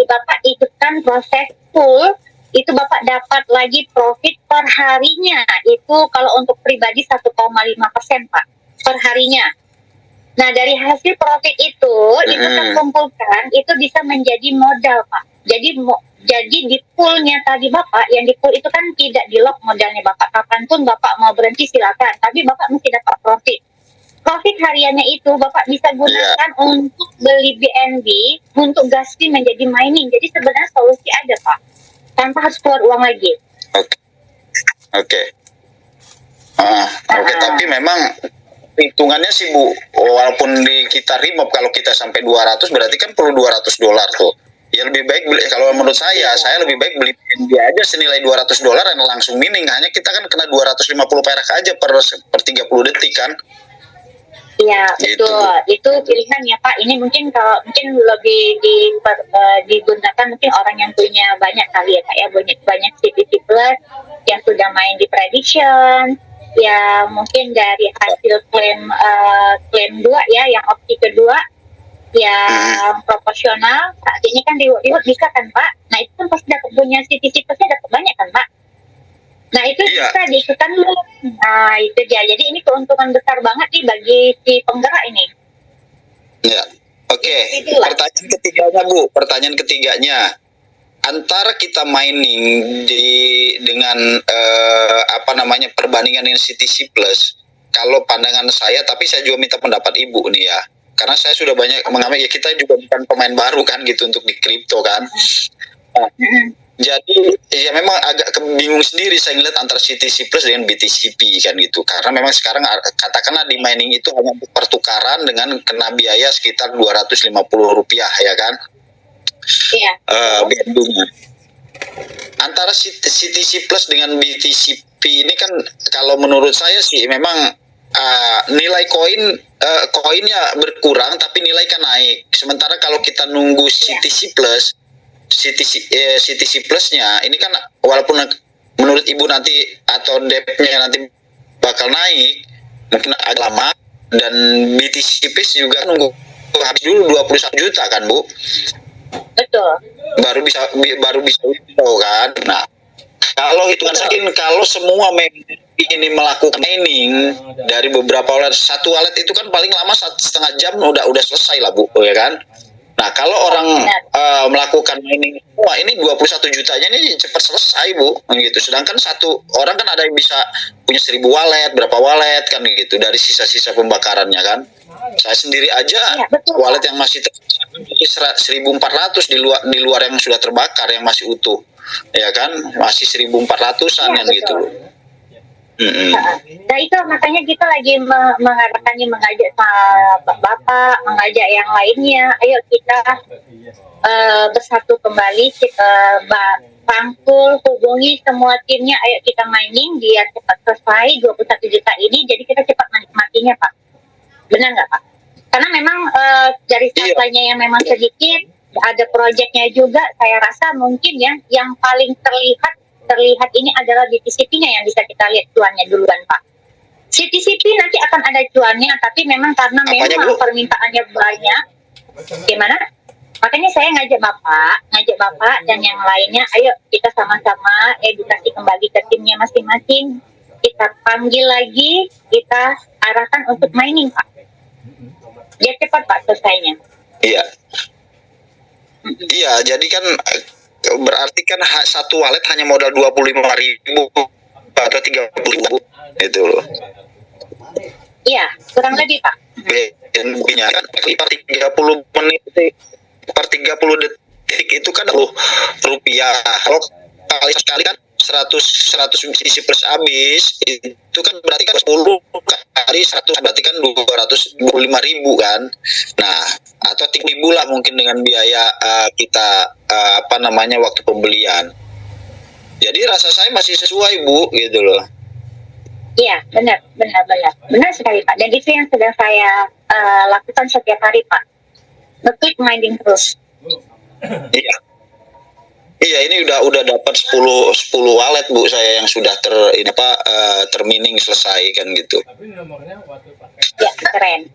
Bapak ikutkan proses full, itu Bapak dapat lagi profit per harinya. Itu kalau untuk pribadi 1,5% Pak per harinya. Nah, dari hasil profit itu terkumpulkan, itu bisa menjadi modal Pak. Jadi di poolnya tadi Bapak, yang di pool itu kan tidak di lock modalnya Bapak. Kapanpun Bapak mau berhenti silakan, tapi Bapak mesti dapat profit. Profit hariannya itu Bapak bisa gunakan untuk beli BNB, untuk gas fee menjadi mining. Jadi sebenarnya solusi ada Pak, tanpa harus keluar uang lagi. Oke. Tapi memang hitungannya sih Bu, walaupun kita remove, kalau kita sampai 200 berarti kan perlu $200 tuh. Ya lebih baik kalau menurut saya lebih baik beli BNB aja senilai $200 dan langsung mining. Hanya kita kan kena 250 perak aja per 30 detik kan. Iya, betul. Itu pilihan ya Pak. Ini mungkin kalau mungkin lebih digunakan mungkin orang yang punya banyak kali ya Pak ya, banyak CTC Plus yang sudah main di prediction, ya mungkin dari hasil klaim 2 ya, yang opsi kedua yang proporsional. Saat ini kan reward bisa kan Pak. Nah, itu kan pasti dapat punya CTC Plusnya dapat banyak kan Pak. Nah, itu bisa diikutkan dulu. Nah, itu dia. Jadi ini keuntungan besar banget nih bagi si penggerak ini. Ya, oke. Pertanyaan ketiganya, antara kita mining dengan perbandingan dengan CTC Plus, kalau pandangan saya, tapi saya juga minta pendapat Ibu nih ya, karena saya sudah banyak mengambil, ya kita juga bukan pemain baru kan gitu untuk di kripto kan. Jadi ya memang agak bingung sendiri saya ngeliat antara CTC Plus dengan BTCP kan gitu, karena memang sekarang katakanlah di mining itu hanya pertukaran dengan kena biaya sekitar Rp250 ya kan. Iya. BNB-nya antara CTC Plus dengan BTCP ini kan, kalau menurut saya sih memang nilai koinnya berkurang tapi nilai kan naik. Sementara kalau kita nunggu CTC Plus, CTC Plusnya ini kan walaupun menurut Ibu nanti atau DEP-nya nanti bakal naik mungkin agak lama, dan BTC Plus juga nunggu habis dulu 21 juta kan Bu. Betul. Baru bisa withdraw kan. Nah, hitungan saya kalau semua ini melakukan mining dari beberapa wallet, satu wallet itu kan paling lama 1,5 jam udah selesai lah Bu, ya kan? Nah kalau orang melakukan mining, wah ini 21 jutanya ini cepat selesai Bu, gitu. Sedangkan satu orang kan ada yang bisa punya 1.000 wallet, berapa wallet kan gitu dari sisa-sisa pembakarannya kan. Saya sendiri aja wallet yang masih 1.400 di luar yang sudah terbakar yang masih utuh, ya kan, masih 1.400-an yang gitu. Nah itu makanya kita lagi mengharapkan mengajak bapak, mengajak yang lainnya, ayo kita bersatu kembali, kita rangkul, hubungi semua timnya, ayo kita mining biar cepat selesai 21 juta ini, jadi kita cepat menikmatinya Pak. Benar nggak Pak? Karena memang dari supply-nya yang memang sedikit, ada proyeknya juga, saya rasa mungkin yang paling terlihat ini adalah di TCP-nya yang bisa kita lihat cuannya duluan Pak. TCP nanti akan ada cuannya, tapi memang karena memang permintaannya banyak, gimana? Makanya saya ngajak bapak dan yang lainnya, ayo kita sama-sama edukasi kembali ke timnya masing-masing. Kita panggil lagi, kita arahkan untuk mining Pak. Biar cepat Pak selesainya. Iya. Iya, jadi kan berarti kan satu wallet hanya modal 25.000 atau 30.000 itu loh. Iya, kurang lebih Pak. Lebihnya kan per 30 menit, per 30 detik itu kan rupiah. Kalau kali sekali kan 100 isi plus habis, itu kan berarti kan 10 kali 100 berarti kan 225.000 kan. Nah, atau 3.000 lah mungkin dengan biaya kita waktu pembelian. Jadi rasa saya masih sesuai Bu gitu loh. Iya, benar sekali Pak. Dan itu yang sedang saya lakukan setiap hari Pak. Ngeklik mining terus. Iya. Iya, ini udah dapat 10 wallet Bu saya yang sudah termining selesai kan gitu. Tapi nomornya waktu pakai. Ya, keren.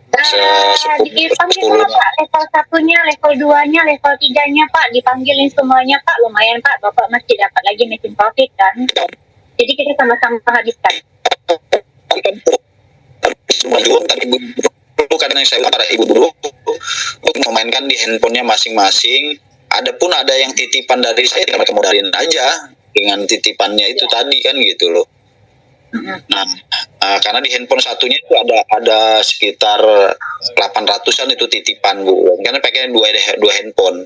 Dipanggil semua Pak, level 1-nya, level 2-nya, level 3-nya Pak, dipanggilin semuanya Pak, lumayan Pak, Bapak masih dapat lagi making profit kan. Jadi kita sama-sama habiskan. Karena saya para ibu dulu untuk memainkan di handphonenya masing-masing. Ada yang titipan dari saya, mereka modalin aja dengan titipannya itu tadi kan gitu loh. Nah, karena di handphone satunya itu ada sekitar 800-an itu titipan Bu. Karena pakai dua handphone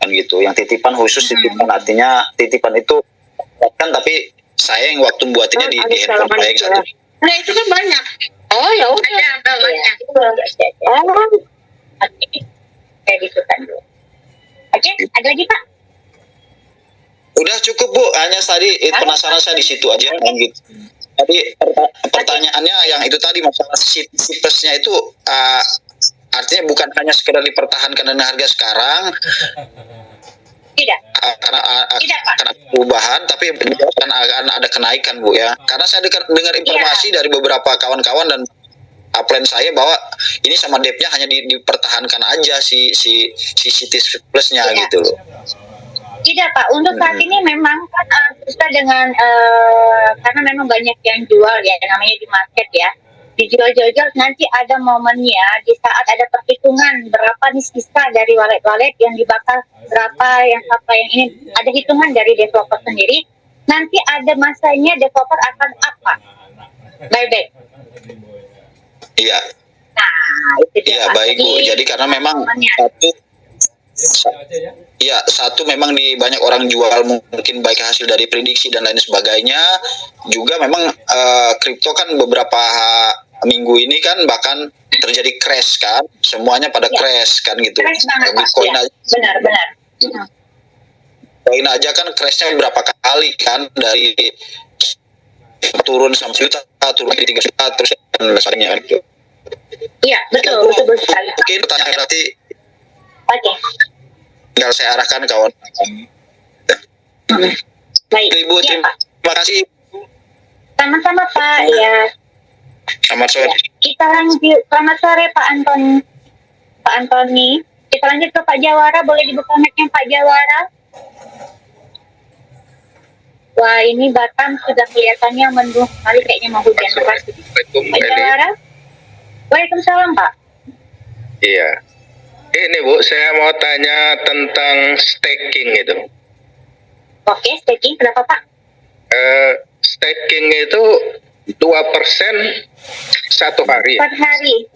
kan gitu. Yang titipan khusus titipan, artinya titipan itu kan, tapi saya yang waktu buatnya di handphone saya yang satu. Nah itu kan banyak. Oh ya udah banyak. Saya disukan dulu. Oke, ada lagi Pak? Udah cukup Bu, hanya tadi penasaran saya di situ aja kan gitu. Tadi pertanyaannya yang itu tadi masalah CPS-nya itu artinya bukan hanya sekedar dipertahankan dengan harga sekarang. Tidak. Karena perubahan, tapi akan ada kenaikan Bu ya. Karena saya dengar informasi dari beberapa kawan-kawan dan upline saya bahwa ini sama depnya hanya dipertahankan aja si CT plusnya gitu loh. Tidak Pak, untuk saat ini memang kan susah dengan karena memang banyak yang jual ya, namanya di market ya. Dijual-jual nanti ada momennya di saat ada perhitungan berapa nih sisa dari wallet-wallet yang dibakar, berapa yang apa yang ini, ada hitungan dari developer sendiri. Nanti ada masanya developer akan apa? Buyback. Iya. Nah, itu dia. Iya, baik Bu. Jadi karena memang satu memang di banyak orang jual mungkin baik hasil dari prediksi dan lain sebagainya. Juga memang kripto kan beberapa minggu ini kan bahkan terjadi crash kan, semuanya pada crash kan gitu. Bitcoin aja, benar. Bitcoin aja kan crashnya berapa kali kan, dari turun sampai juta, turun lagi 3 juta, terus dan sebagainya gitu. Iya, betul sekali. Mungkin pertanyaan berarti Oke. tinggal saya arahkan kawan. Baik. Ibu, terima kasih. Sama-sama Pak, ya. Selamat sore. Kita lanjut. Selamat sore Pak Antoni. Kita lanjut ke Pak Jawara. Boleh dibuka mic-nya Pak Jawara? Wah, ini Batam sudah kelihatannya mendung sekali, kayaknya mau hujan deras. Assalamualaikum, Pak Eli. Jawara? Waalaikumsalam, Pak. Iya. Ini Bu, saya mau tanya tentang staking itu. Oke, staking berapa, Pak? Staking itu 2% satu hari. Per hari.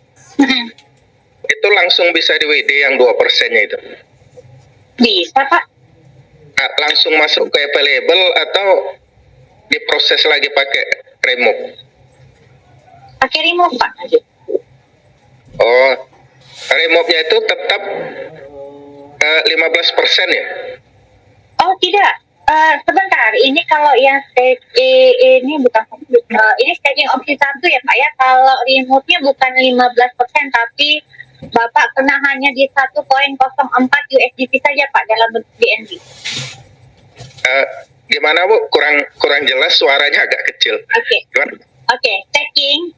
Itu langsung bisa di WD yang 2%-nya itu. Bisa, Pak. Langsung masuk ke available atau diproses lagi pakai remove? Pakai remote, Pak. Oh, remove-nya itu tetap 15% ya? Oh, tidak. Sebentar, ini kalau yang ini bukan ini staking opsi 1 ya, Pak ya. Kalau remote-nya bukan 15%, tapi Bapak kena hanya di 1,04 USDT saja, Pak, dalam bentuk BNB. Gimana Bu? Kurang jelas, suaranya agak kecil. Oke. Gimana? Oke, staking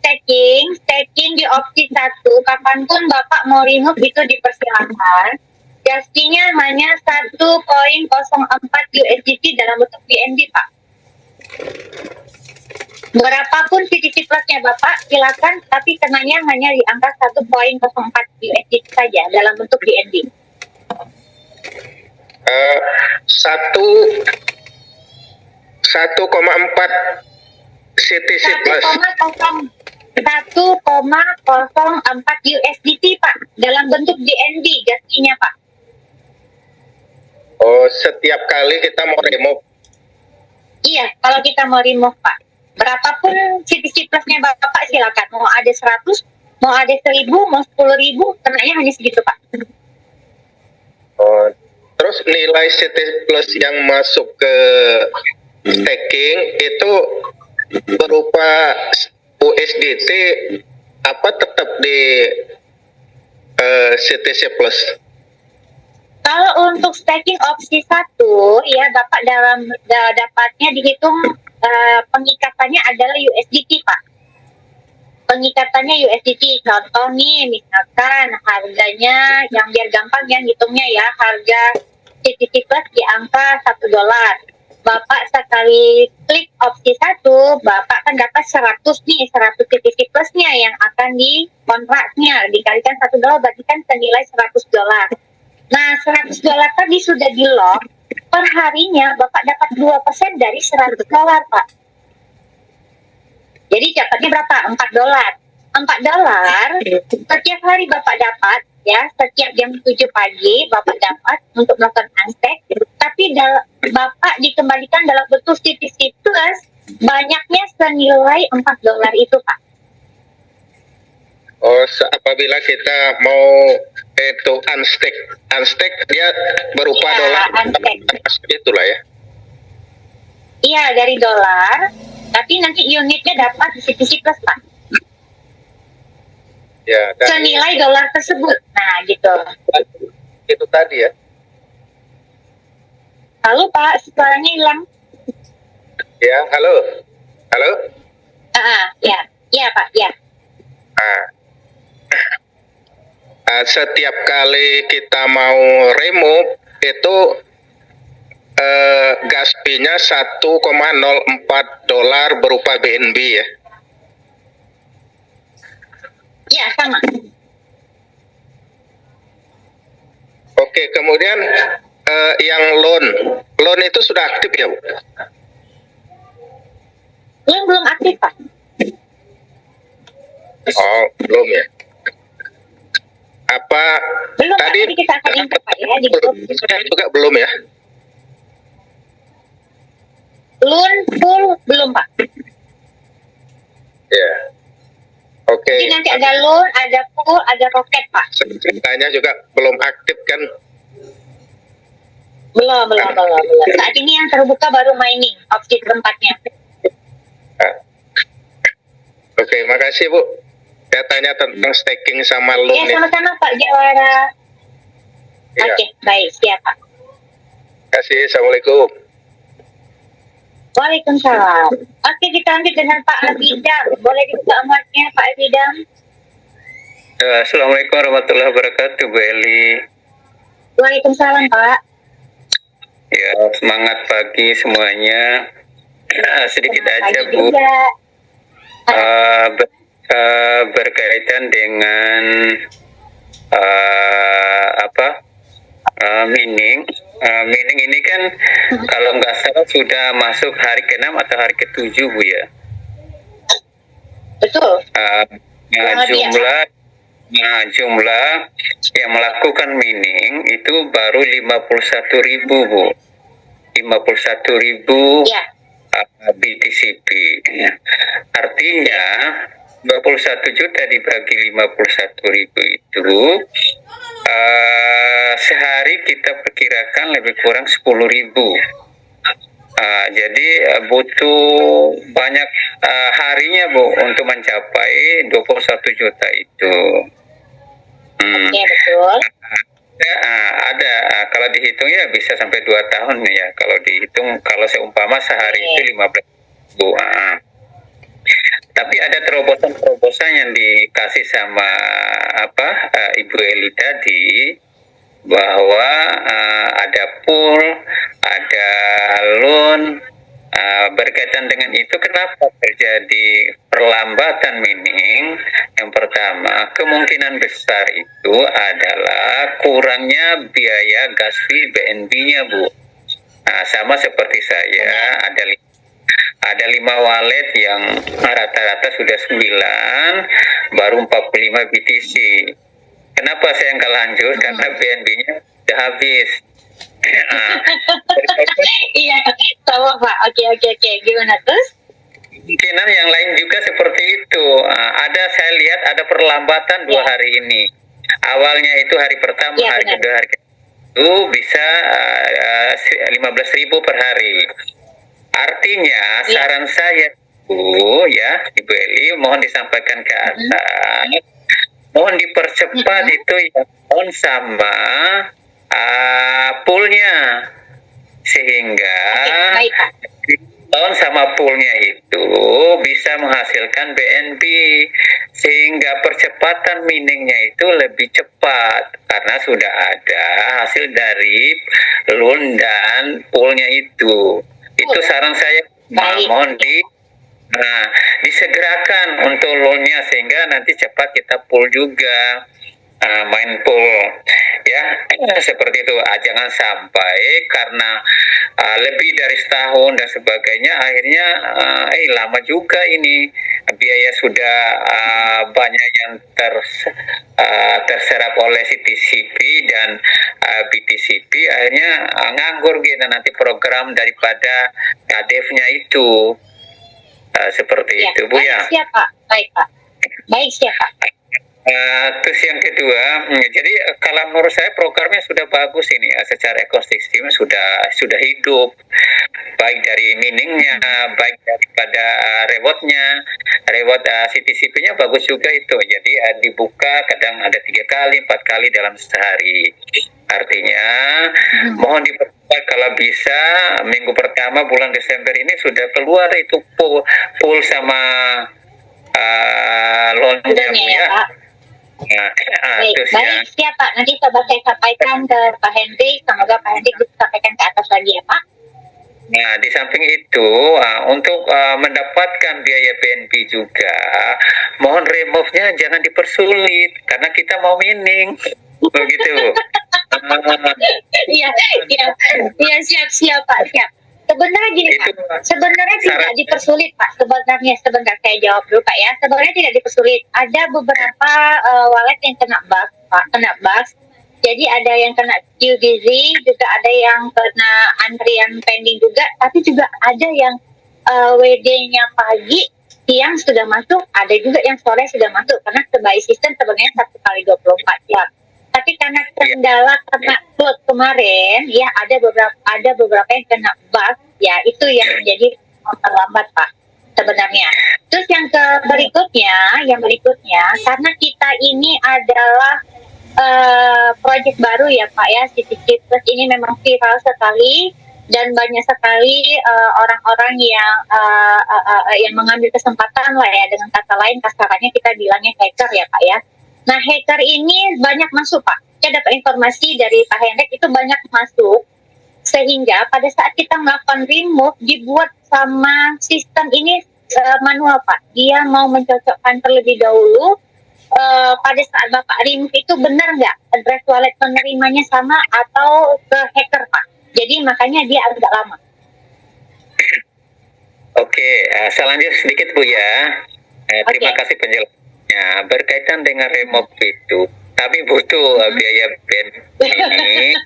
di opsi 1, kapanpun Bapak mau remove itu dipersilakan. Gastinya hanya 1,04 USDT dalam bentuk BNB, Pak. Berapapun CTC plusnya Bapak, silakan, tapi kenanya hanya di angka 1,04 USDT saja dalam bentuk BNB. 1,4 CTC plus. 1,04 USDT, Pak, dalam bentuk BNB gastinya, Pak. Oh, setiap kali kita mau remove. Iya, kalau kita mau remove, Pak. Berapapun CTC plusnya Bapak, silakan. Mau ada 100, mau ada 1000, mau 10.000, kenanya hanya segitu, Pak. Oh, terus nilai CTC plus yang masuk ke staking itu berupa USDT apa tetap di CTC plus? Kalau untuk staking opsi 1, ya Bapak dapatnya dihitung pengikatannya adalah USDT, Pak. Pengikatannya USDT. Contoh nih, misalkan harganya yang biar gampang ya hitungnya ya, harga CTC plus di angka $1. Bapak sekali klik opsi 1, Bapak kan dapat 100 CTC plusnya yang akan di kontraknya, dikalikan $1 berarti kan senilai $100. Nah, $100 tadi sudah di lock, per harinya Bapak dapat 2% dari $100, Pak. Jadi dapatnya berapa? $4. $4 setiap hari Bapak dapat, ya, setiap jam 7 pagi Bapak dapat untuk melakukan unstack, tapi Bapak dikembalikan dalam bentuk CTC plus banyaknya senilai $4 itu, Pak. Oh, apabila kita mau itu unstack dia berupa Ya, dolar unstack. itulah ya. Iya, dari dolar, tapi nanti unitnya dapat di CTC plus, Pak. Ya, dan Senilai dolar tersebut. Nah, gitu. itu tadi ya. Halo, Pak, suaranya hilang. Ya, halo. Halo. Ya. Ya, Pak, ya. Setiap kali kita mau remove itu gas fee-nya $1,04 berupa BNB ya. Ya, sama. Oke, kemudian yang loan itu sudah aktif ya, Bu? Belum aktif, Pak. Oh, belum ya. Apa Belum, Pak. tadi Tadi kita akan info, Pak, ya, di grup. juga belum ya? Loan full belum, Pak. Ya. Oke. Jadi nanti ada loan, ada full, ada roket, Pak. Ceritanya juga belum aktif kan? Belum. Saat ini yang terbuka baru mining, opsi keempatnya. Oke, makasih Bu. Saya tanya tentang staking sama loan Ya, ya. sama-sama, Pak Jawara. Iya. Oke, baik, siap, Pak. Kasih. Assalamualaikum. Waalaikumsalam. Oke, kita lanjut dengan Pak Abidam. Boleh dibuka mic-nya, Pak Abidam? Assalamualaikum warahmatullahi wabarakatuh, Bu Eli. Waalaikumsalam, Pak. Ya, semangat pagi semuanya. Sedikit Selamat aja pagi Bu. juga. Berkaitan dengan mining. Mining ini kan kalau nggak salah sudah masuk hari ke-6 atau hari ke-7 Bu ya. Betul. Kurang lebih ya, Jumlah yang melakukan mining itu baru 51.000 Bu. 51.000 Ya. BTCP. Artinya 21 juta dibagi 51.000 itu sehari kita perkirakan lebih kurang 10.000. Jadi butuh banyak harinya Bu untuk mencapai 21 juta itu. Oke, betul. Ada kalau dihitung ya bisa sampai 2 tahun ya kalau dihitung, kalau seumpama sehari itu 15.000. Tapi ada terobosan yang dikasih sama Ibu Eli tadi, bahwa ada pool, ada loan. Berkaitan dengan itu, kenapa terjadi perlambatan mining? Yang pertama, kemungkinan besar itu adalah kurangnya biaya gas fee BNB-nya Bu. Sama seperti saya, ada 5 wallet yang rata-rata sudah 9, baru 45 BTC. Kenapa saya nggak lanjut? Karena BNB-nya sudah habis. Iya, sama Pak. Oke. Gimana terus? Kemungkinan yang lain juga seperti itu. Saya lihat ada perlambatan 2 hari ini. Awalnya itu hari pertama, hari kedua, hari itu bisa 15.000 per hari. Artinya saran saya Ibu Eli, mohon disampaikan ke atas, mohon dipercepat itu yang on sama poolnya, sehingga tahun sama poolnya itu bisa menghasilkan BNB, sehingga percepatan miningnya itu lebih cepat karena sudah ada hasil dari loan dan poolnya itu. Itu saran saya, mohon disegerakan untuk loannya sehingga nanti cepat kita pool juga. Main pool ya, seperti itu. Jangan sampai karena lebih dari setahun dan sebagainya akhirnya lama juga ini, biaya sudah banyak yang terserap oleh CTCP dan BTCP, akhirnya nganggur gitu nanti program daripada ADEF-nya itu. Seperti itu Bu ya. Baik Pak. Terus yang kedua, jadi kalau menurut saya programnya sudah bagus ini ya, secara ekosistem sudah hidup, baik dari miningnya, baik daripada reward CTCP-nya bagus juga itu. Jadi dibuka kadang ada 3 kali, 4 kali dalam sehari. Artinya mohon dipercepat kalau bisa minggu pertama bulan Desember ini sudah keluar itu pool sama loan-nya Bu ya. Baik, siap Pak. Nanti coba saya sampaikan ke Pak Hendrik. Semoga Pak Hendrik bisa sampaikan ke atas lagi ya Pak. Nah, di samping itu, untuk mendapatkan biaya BNB juga, mohon remove-nya jangan dipersulit, karena kita mau mining. Begitu. Iya, siap Pak, siap. Sebenarnya gini Pak, sebenarnya tidak dipersulit Pak. Sebentar saya jawab dulu Pak ya. Sebenarnya tidak dipersulit. Ada beberapa wallet yang kena bug Pak, Jadi ada yang kena QGZ, juga ada yang kena antrian pending juga, tapi juga ada yang WD-nya pagi, siang sudah masuk, ada juga yang sore sudah masuk, karena by system sebenarnya 1 kali 24 jam. Tapi karena kendala karena flood kemarin, ya ada beberapa yang kena bug, ya itu yang menjadi terlambat Pak sebenarnya. Terus yang berikutnya, karena kita ini adalah proyek baru ya Pak ya, CTC Plus ini memang viral sekali dan banyak sekali orang-orang yang mengambil kesempatan lah ya, dengan kata lain kasarannya kita bilangnya hacker ya Pak ya. Nah hacker ini banyak masuk Pak. Saya dapat informasi dari Pak Hendrik itu banyak masuk sehingga pada saat kita melakukan remove dibuat sama sistem ini manual Pak. Dia mau mencocokkan terlebih dahulu pada saat Bapak remove itu benar nggak address wallet penerimanya sama atau ke hacker Pak. Jadi makanya dia agak lama. Oke, saya lanjut sedikit Bu ya. Terima kasih penjelasannya. Berkaitan dengan remove itu, tapi butuh biaya BEN ini.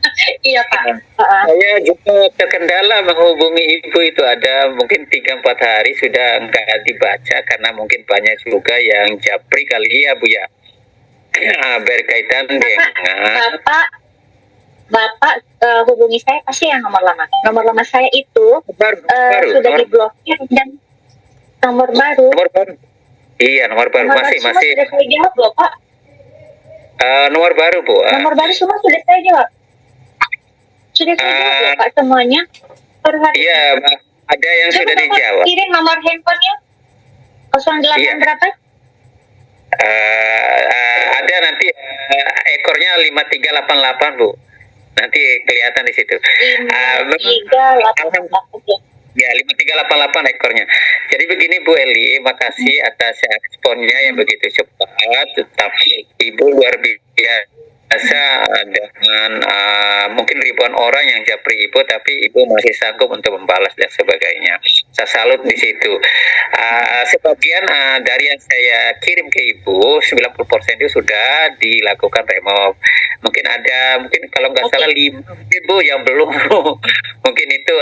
Iya Pak. Saya juga terkendala menghubungi Ibu itu, ada mungkin 3-4 hari sudah nggak dibaca karena mungkin banyak juga yang japri kali ya Bu ya. Berkaitan dengan Bapak hubungi saya pasti yang nomor lama. Nomor lama saya itu baru, sudah diblokir dan nomor baru. Iya, nomor baru masih sudah saya jawab loh Pak. Nomor baru Bu. Nomor baru semua sudah saya jawab. Sudah saya jawab loh Pak semuanya. Iya, ada yang sudah dijawab. Kirim nomor handphonenya 08 iya. berapa? Ada nanti ekornya 5388 Bu. Nanti kelihatan di situ. 5388. Ya, 5388 ekornya. Jadi begini Bu Eli, makasih atas responnya yang begitu cepat. Tapi Ibu luar biasa dengan mungkin ribuan orang yang japri Ibu, tapi Ibu masih sanggup untuk membalas dan sebagainya. Saya salut di situ. Sebagian dari yang saya kirim ke Ibu, 90% itu sudah dilakukan remove. Mungkin kalau nggak salah 5 Ibu yang belum. Mungkin itu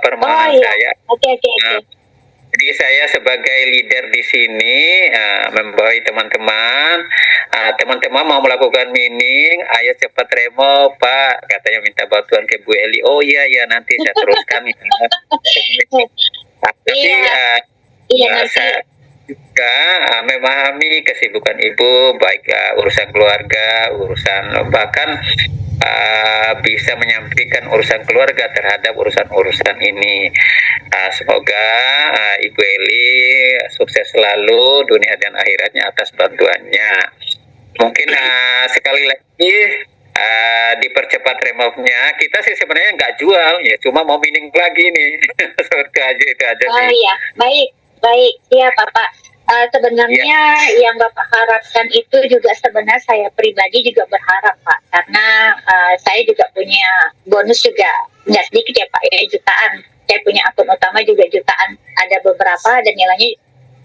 permohonan saya. Jadi saya sebagai leader di sini membawa teman-teman, teman-teman mau melakukan mining, ayo cepat remove Pak, katanya minta bantuan ke Bu Eli. Oh iya nanti saya teruskan. Saya juga memahami kesibukan Ibu, baik urusan keluarga, urusan bahkan bisa menyampaikan urusan keluarga terhadap urusan-urusan ini. Semoga Ibu Eli sukses selalu dunia dan akhiratnya atas bantuannya. Mungkin sekali lagi dipercepat remove-nya. Kita sih sebenarnya nggak jual ya, cuma mau mining lagi nih. itu aja sih. Oh iya, baik ya Bapak. Sebenarnya yang Bapak harapkan itu juga sebenarnya saya pribadi juga berharap Pak, karena saya juga punya bonus juga nggak sedikit ya Pak ya, jutaan. Saya punya akun utama juga jutaan, ada beberapa dan nilainya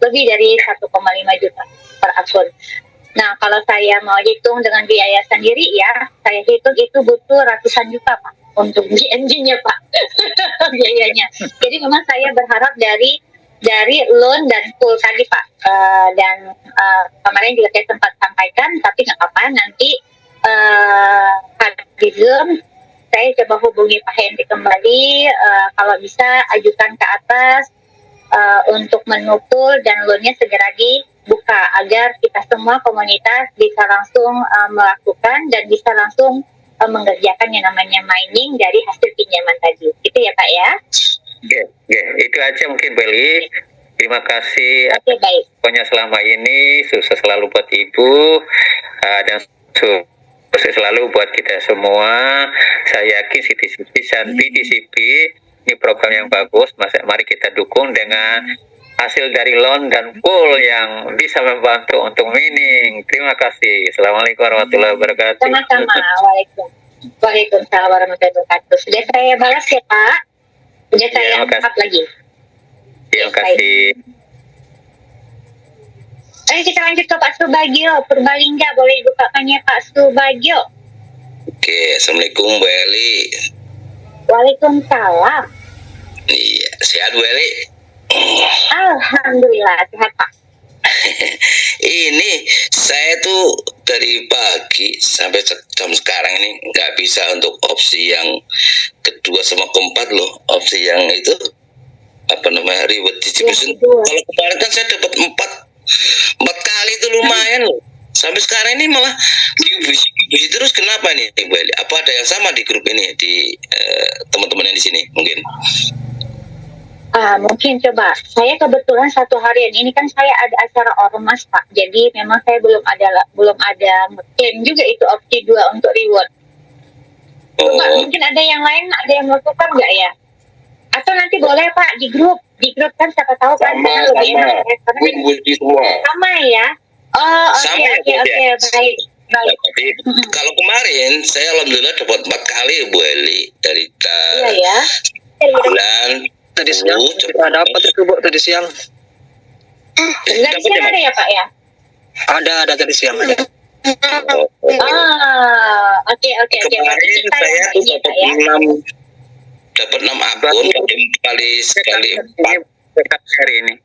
lebih dari 1,5 juta per akun. Nah kalau saya mau hitung dengan biaya sendiri ya, saya hitung itu butuh ratusan juta Pak untuk GNG-nya Pak biayanya. Jadi memang saya berharap dari loan dan pool tadi Pak, dan kemarin juga saya sempat sampaikan, tapi nggak apa-apa, nanti di Zoom saya coba hubungi Pak Henry kembali, kalau bisa ajukan ke atas untuk menu pool dan loannya segera dibuka agar kita semua komunitas bisa langsung melakukan dan bisa langsung mengerjakan yang namanya mining dari hasil pinjaman tadi. Itu ya Pak ya. Itu aja mungkin Beli. Terima kasih atas pokoknya selama ini, sukses selalu buat Ibu dan sukses selalu buat kita semua. Saya yakin Siti Santi DCP ini program yang bagus. Mari kita dukung dengan hasil dari loan dan pool yang bisa membantu untuk mining. Terima kasih. Assalamualaikum warahmatullahi wabarakatuh. Sama-sama. Waalaikumsalam warahmatullahi wabarakatuh. Sudah saya balas ya Pak. Sudah saya angkat lagi. Terima kasih. Ayo kita lanjut ke Pak Subagio. Purbalingga, boleh bukakannya Pak Subagio. Oke, Assalamualaikum Bu Eli. Waalaikumsalam. Iya, sehat Bu Eli? Alhamdulillah, sehat Pak. Ini saya tuh dari pagi sampai jam sekarang ini nggak bisa untuk opsi yang kedua sama keempat loh. Opsi yang itu apa namanya, reward distribution. Kalau kemarin kan saya dapat 4 kali itu lumayan loh. Sampai sekarang ini malah distribusi terus. Kenapa nih Bu Eli? Apa ada yang sama di grup ini, di teman-teman yang di sini mungkin? Mungkin coba. Saya kebetulan satu harian ini kan saya ada acara ormas Pak. Jadi memang saya belum ada klaim juga itu opsi 2 untuk reward. Coba Oh, mungkin ada yang lain, ada yang melakukan nggak ya? Atau nanti boleh Pak di grup kan siapa tahu kan sama, lebih sama. enak ya, karena Win-win semua. sama ya. Oh Sama ya, oke Bu, ya? baik. Tapi kalau kemarin saya alhamdulillah dapat 4 kali Bu Eli dari Iya ya. bulan Tadi siang kita dapat itu Bu, tadi siang. Dari sini ada ya Pak ya? Ada tadi siang ada. Oke. Kemarin Kita saya yang tuh ini, dapat Pak, ya. 6 akun sekali 4. Tetap hari ini.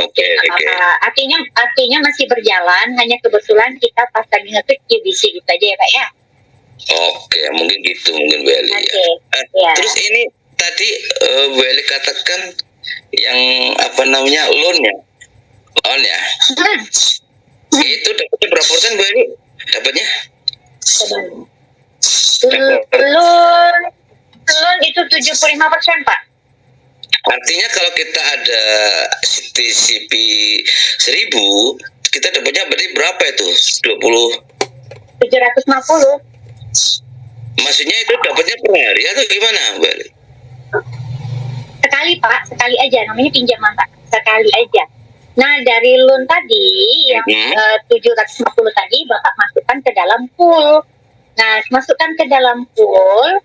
Oke. Artinya masih berjalan, hanya kebetulan kita pas lagi ngetik QBC gitu aja ya Pak ya. Oke, mungkin gitu mungkin Bu Eli ya. Oke, ya. Terus ini tadi Bu Eli katakan yang apa namanya loan ya. Itu dapatnya berapa persen Bu Eli? Dapatnya? Loan itu 75% Pak. Artinya kalau kita ada CTCP 1000, kita dapatnya berarti berapa itu? 20. 750 Maksudnya itu dapatnya per hari atau gimana, Mbak? sekali Pak, sekali aja, namanya pinjaman Pak, sekali aja. Nah dari loan tadi yang 750 tadi Bapak masukkan ke dalam pool. Nah masukkan ke dalam pool,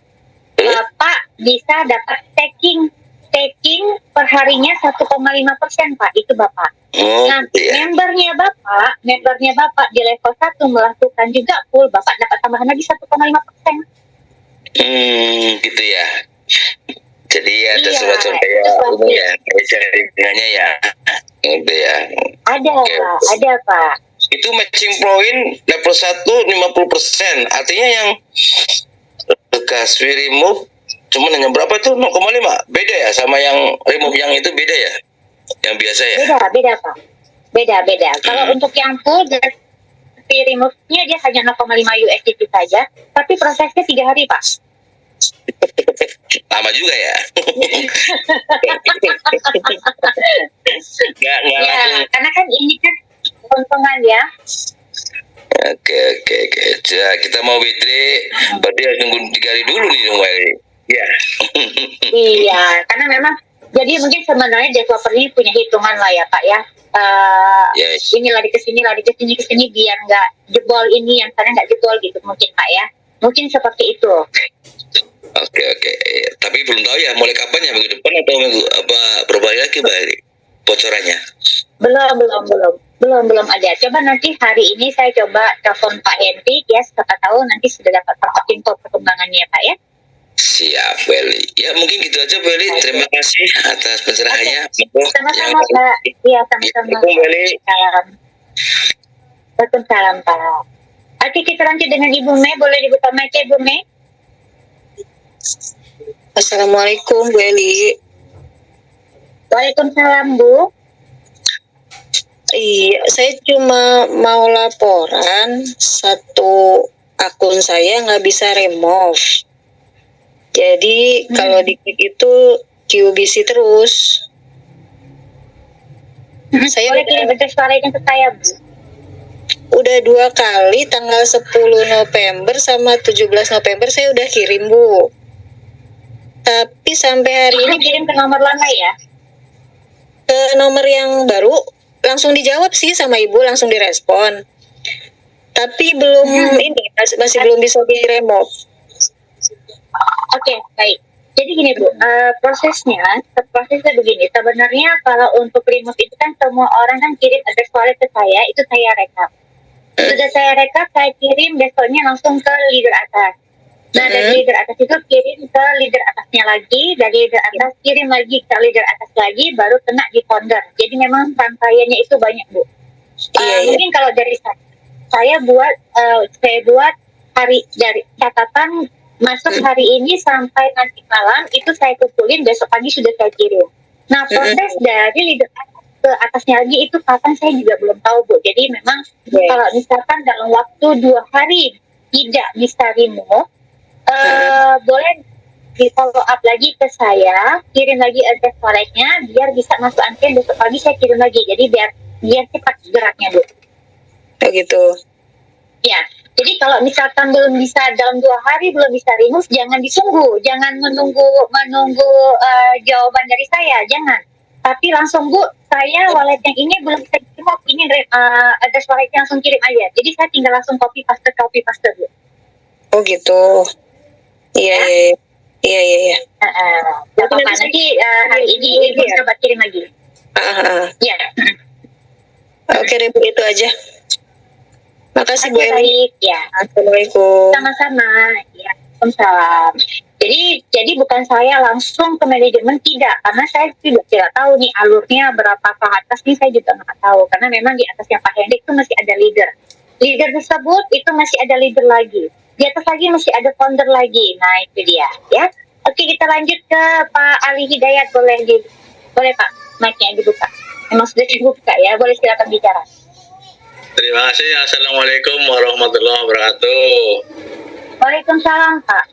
Bapak bisa dapat stacking perharinya 1,5% Pak, itu Bapak. Nah, membernya Bapak di level 1 melakukan juga pool, Bapak dapat tambahan lagi 1,5%. Gitu ya. Jadi ada Iya, semacam kayak ini ya, kayak jaringannya ya. Gitu ya. Ada Pak. Itu matching point level 1 50%. Artinya yang gas remove cuma hanya berapa tuh 0,5. Beda ya sama yang remove yang itu beda ya. Yang biasa ya. Beda Pak. Beda. Kalau untuk yang full dari remove-nya dia hanya 0,5 USDT saja, tapi prosesnya 3 hari Pak. Lama juga ya. Nggak Ya, langsung. karena kan ini kan keuntungan ya. Oke. Ya, kita mau withdraw, berarti harus nunggu 3 hari dulu nih dong, Mbak. Ya. Iya, karena memang jadi mungkin sebenarnya developer ini punya hitungan lah ya Pak ya. Yes. Ini lari ke sini biar nggak jebol ini, yang sana nggak jebol gitu mungkin Pak ya. Mungkin seperti itu. Oke. Tapi belum tahu ya mulai kapan ya, minggu depan atau minggu apa berapa hari lagi, Mbak? Bocorannya. Belum ada. Coba nanti hari ini saya coba telepon Pak Henry ya, siapa tahu nanti sudah dapat info perkembangannya Pak ya. Siap, Beli. Ya mungkin gitu aja, Beli. Terima kasih atas pencerahannya. Sama-sama Pak. Iya, sama-sama. Beli. Waalaikumsalam Pak. Oke, kita lanjut dengan Ibu Mei. Boleh dibuka mic Ibu Mei? Assalamualaikum Bu Eli. Waalaikumsalam Bu. Iya, saya cuma mau laporan satu akun saya nggak bisa remove. Jadi kalau diklik itu QBC terus. Saya Boleh kirim address suaranya ke saya Bu. udah 2 kali tanggal 10 November sama 17 November saya udah kirim Bu. Tapi sampai hari ini Kirim ke nomor lama ya. ke nomor yang baru langsung dijawab sih sama Ibu, langsung direspon. Tapi belum ini masih belum bisa di remove. Oke, baik. Jadi gini Bu, prosesnya begini. Sebenarnya kalau untuk remote itu kan semua orang kan kirim address wallet ke saya, itu saya rekap. Sudah saya rekap, saya kirim besoknya langsung ke leader atas. Nah dari leader atas itu kirim ke leader atasnya lagi, dari leader atas kirim lagi ke leader atas lagi, baru kena di founder. Jadi memang rangkaiannya itu banyak Bu. Mungkin kalau dari saya buat hari dari catatan masuk hari ini sampai nanti malam itu saya kumpulin, besok pagi sudah saya kirim. Nah proses dari leader atas ke atasnya lagi itu kapan saya juga belum tahu Bu. Jadi memang kalau misalkan dalam waktu 2 hari tidak bisa remove, boleh di follow up lagi ke saya, kirim lagi address walletnya biar bisa masuk antrian, besok pagi saya kirim lagi. Jadi biar cepat geraknya Bu. Begitu. Ya, Jadi kalau misalkan belum bisa dalam 2 hari belum bisa remove, jangan disungguh, jangan menunggu jawaban dari saya, jangan. Tapi langsung Bu, saya wallet yang ini belum bisa di-remove, ini address walletnya langsung kirim aja. Jadi saya tinggal langsung copy paste Bu. Oh gitu. Iya, iya. Gak apa-apa, nanti hari ini Ibu coba kirim lagi. Ya. Oke deh Bu, itu aja. Makasih Bu Oke, Eli. baik. Ya. Assalamualaikum. Sama-sama. Ya. Waalaikumsalam. Jadi bukan saya langsung ke manajemen, tidak, karena saya juga tidak tahu nih alurnya berapa ke atas nih, saya juga nggak tahu, karena memang di atasnya Pak Hendrik itu masih ada leader tersebut, itu masih ada leader lagi, di atas lagi masih ada founder lagi. Nah itu dia ya. Oke, kita lanjut ke Pak Ali Hidayat. Boleh Pak, mic-nya dibuka, memang sudah dibuka ya, boleh silakan bicara. Terima kasih. Assalamualaikum warahmatullahi wabarakatuh. Waalaikumsalam Pak.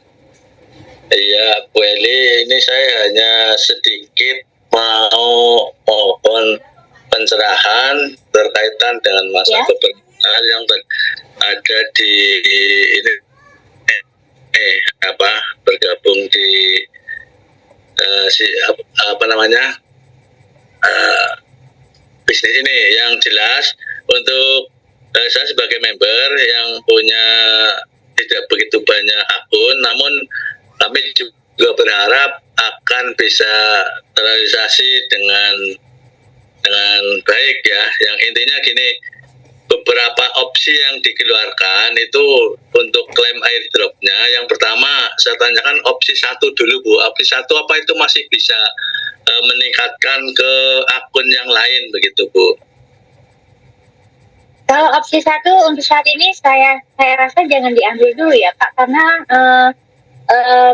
Iya, Bu Eli, ini saya hanya sedikit mau mohon pencerahan berkaitan dengan masa kebenaran yang ada di ini bergabung di bisnis ini. Yang jelas untuk saya sebagai member yang punya tidak begitu banyak akun, namun kami juga berharap akan bisa terrealisasi dengan baik ya. Yang intinya gini, beberapa opsi yang dikeluarkan itu untuk klaim airdropnya. Yang pertama saya tanyakan opsi 1 dulu Bu. Opsi 1 apa itu masih bisa meningkatkan ke akun yang lain begitu Bu? Kalau opsi 1 untuk saat ini saya rasa jangan diambil dulu ya Pak, karena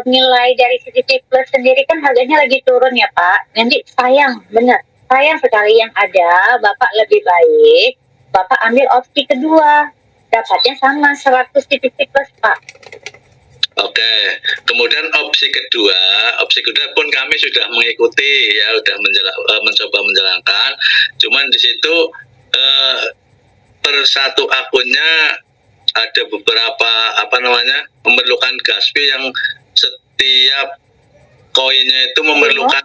nilai dari CCP Plus sendiri kan harganya lagi turun ya Pak. Nanti sayang sekali yang ada, Bapak lebih baik Bapak ambil opsi kedua, dapatnya sama 100 CCP Plus Pak. Oke, kemudian opsi kedua pun kami sudah mengikuti ya, sudah mencoba menjalankan. Cuman di situ per satu akunnya ada beberapa memerlukan gas fee yang setiap koinnya itu memerlukan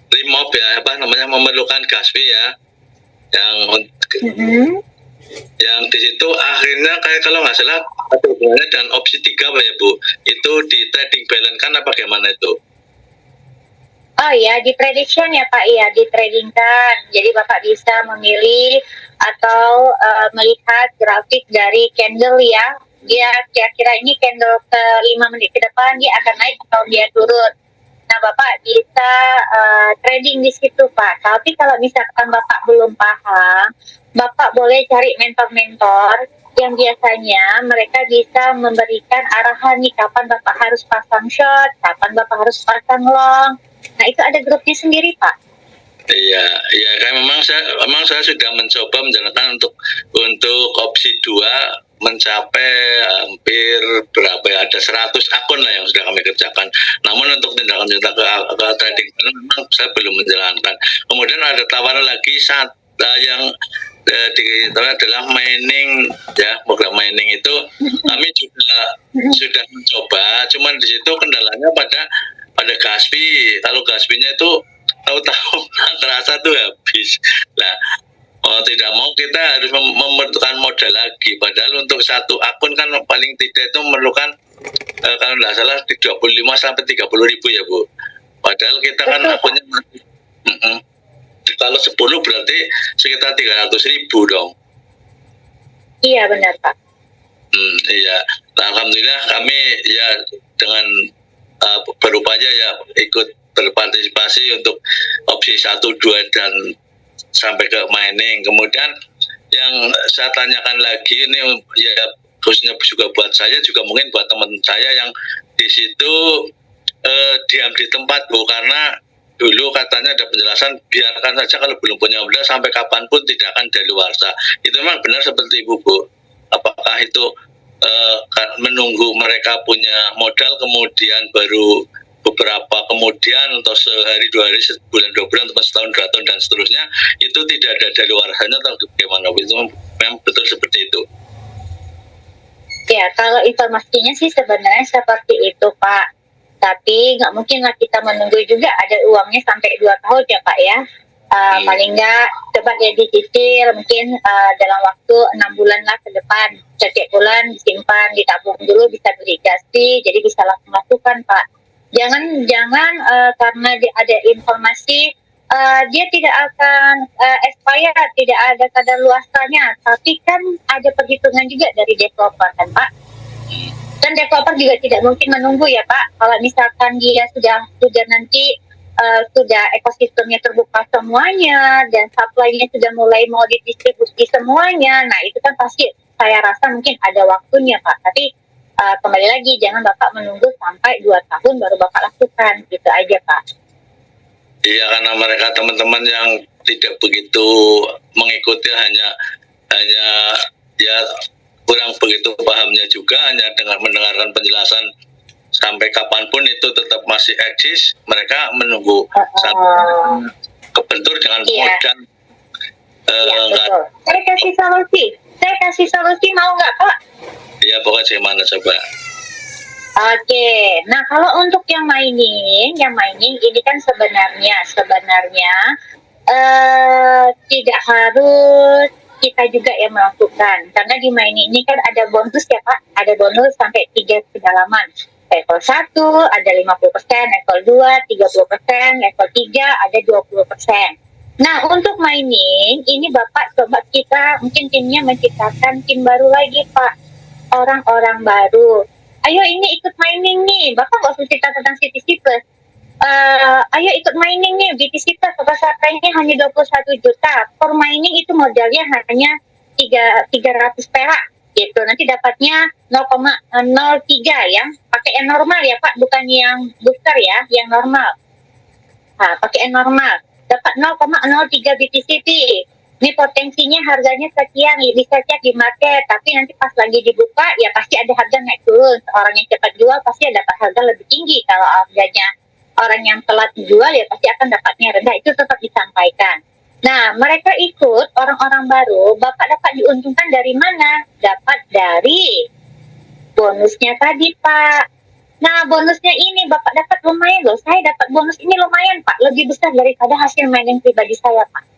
remove ya, memerlukan gas fee ya, yang di situ akhirnya kayak kalau nggak salah ada hubungannya dengan opsi 3 Pak ya Bu, itu di trading balance kan apa bagaimana itu? Oh ya, di prediction ya Pak, iya di trading kan. Jadi Bapak bisa memilih atau melihat grafik dari candle ya. Dia kira-kira ini candle ke 5 menit ke depan dia akan naik atau dia turun. Nah Bapak bisa trading di situ Pak. Tapi kalau misalkan Bapak belum paham, Bapak boleh cari mentor-mentor yang biasanya mereka bisa memberikan arahan nih kapan Bapak harus pasang short, kapan Bapak harus pasang long. Nah itu ada grupnya sendiri Pak. Iya, kan memang saya sudah mencoba menjalankan untuk opsi 2 mencapai hampir berapa ya, ada 100 akun lah yang sudah kami kerjakan. Namun untuk tindakan ke trading memang saya belum menjalankan. Kemudian ada tawaran lagi yang adalah mining ya, program mining itu kami juga sudah mencoba. Cuman di situ kendalanya pada gas fee. Kalau gas fee-nya itu tahu-tahu terasa tuh habis. Nah, mau tidak mau kita harus memerlukan modal lagi. Padahal untuk satu akun kan paling tidak itu memerlukan kalau tidak salah di 25 sampai 30 ribu ya Bu. Padahal kita kan akunnya kalau 10 berarti sekitar 300 ribu dong. Iya benar Pak. Iya. Nah, alhamdulillah kami ya dengan berupaya ya ikut berpartisipasi untuk opsi 1, 2 dan sampai ke mining. Kemudian yang saya tanyakan lagi ini ya khususnya juga buat saya, juga mungkin buat teman saya yang di situ diam di tempat Bu, karena dulu katanya ada penjelasan biarkan saja kalau belum punya modal sampai kapanpun tidak akan daluarsa. Itu memang benar seperti Ibu Bu? Apakah itu menunggu mereka punya modal kemudian baru beberapa kemudian atau sehari 2 hari, sebulan 2 bulan atau setahun 2 tahun dan seterusnya itu tidak ada daluarsanya atau bagaimana? Itu memang betul seperti itu. Ya, kalau informasinya sih sebenarnya seperti itu, Pak. Tapi nggak mungkin lah kita menunggu juga ada uangnya sampai 2 tahun ya, Pak ya. Paling nggak coba ya dicicil mungkin dalam waktu 6 bulan lah ke depan. Setiap bulan disimpan, ditabung dulu, bisa beli gaji, jadi bisa langsung lakukan, Pak. Jangan karena ada informasi dia tidak akan expire, tidak ada kadaluarsanya, tapi kan ada perhitungan juga dari developer kan Pak. Dan developer juga tidak mungkin menunggu ya Pak. Kalau misalkan dia sudah nanti sudah ekosistemnya terbuka semuanya dan supply-nya sudah mulai mau didistribusi semuanya, nah itu kan pasti saya rasa mungkin ada waktunya Pak. Tapi kembali lagi jangan Bapak menunggu sampai 2 tahun baru Bapak lakukan, gitu aja Pak. Iya, karena mereka teman-teman yang tidak begitu mengikuti hanya ya kurang begitu pahamnya juga, hanya dengan mendengarkan penjelasan sampai kapanpun itu tetap masih eksis, mereka menunggu sampai kebentur dengan modal. Betul. Saya kasih solusi mau nggak Pak? Iya, pokoknya gimana coba. Oke, nah kalau untuk yang mining ini kan sebenarnya tidak harus kita juga yang melakukan, karena di mining ini kan ada bonus ya Pak, ada bonus sampai 3 kedalaman. Level 1 ada 50%, level 2 30%, level 3 ada 20%. Nah untuk mining ini Bapak coba kita mungkin timnya menciptakan tim baru lagi Pak, orang-orang baru. Ayo ini ikut mining nih, Bapak nggak usah cerita tentang CTC Plus. Ayo ikut mining nih, BTC Plus saranya hanya 21 juta. Per mining itu modalnya hanya 300 perak gitu. Nanti dapatnya 0,03 yang pakai yang normal ya Pak, bukan yang booster ya, yang normal. Nah, pakai yang normal. Dapat 0,03 BTC. Ini potensinya harganya sekian, bisa cek di market, tapi nanti pas lagi dibuka ya pasti ada harga naik turun. Orang yang cepat jual pasti dapat harga lebih tinggi. Kalau harganya orang yang telat jual ya pasti akan dapatnya rendah, itu tetap disampaikan. Nah, mereka ikut orang-orang baru, Bapak dapat diuntungkan dari mana? Dapat dari bonusnya tadi Pak. Nah, bonusnya ini Bapak dapat lumayan loh. Saya dapat bonus ini lumayan Pak, lebih besar daripada hasil mining pribadi saya Pak.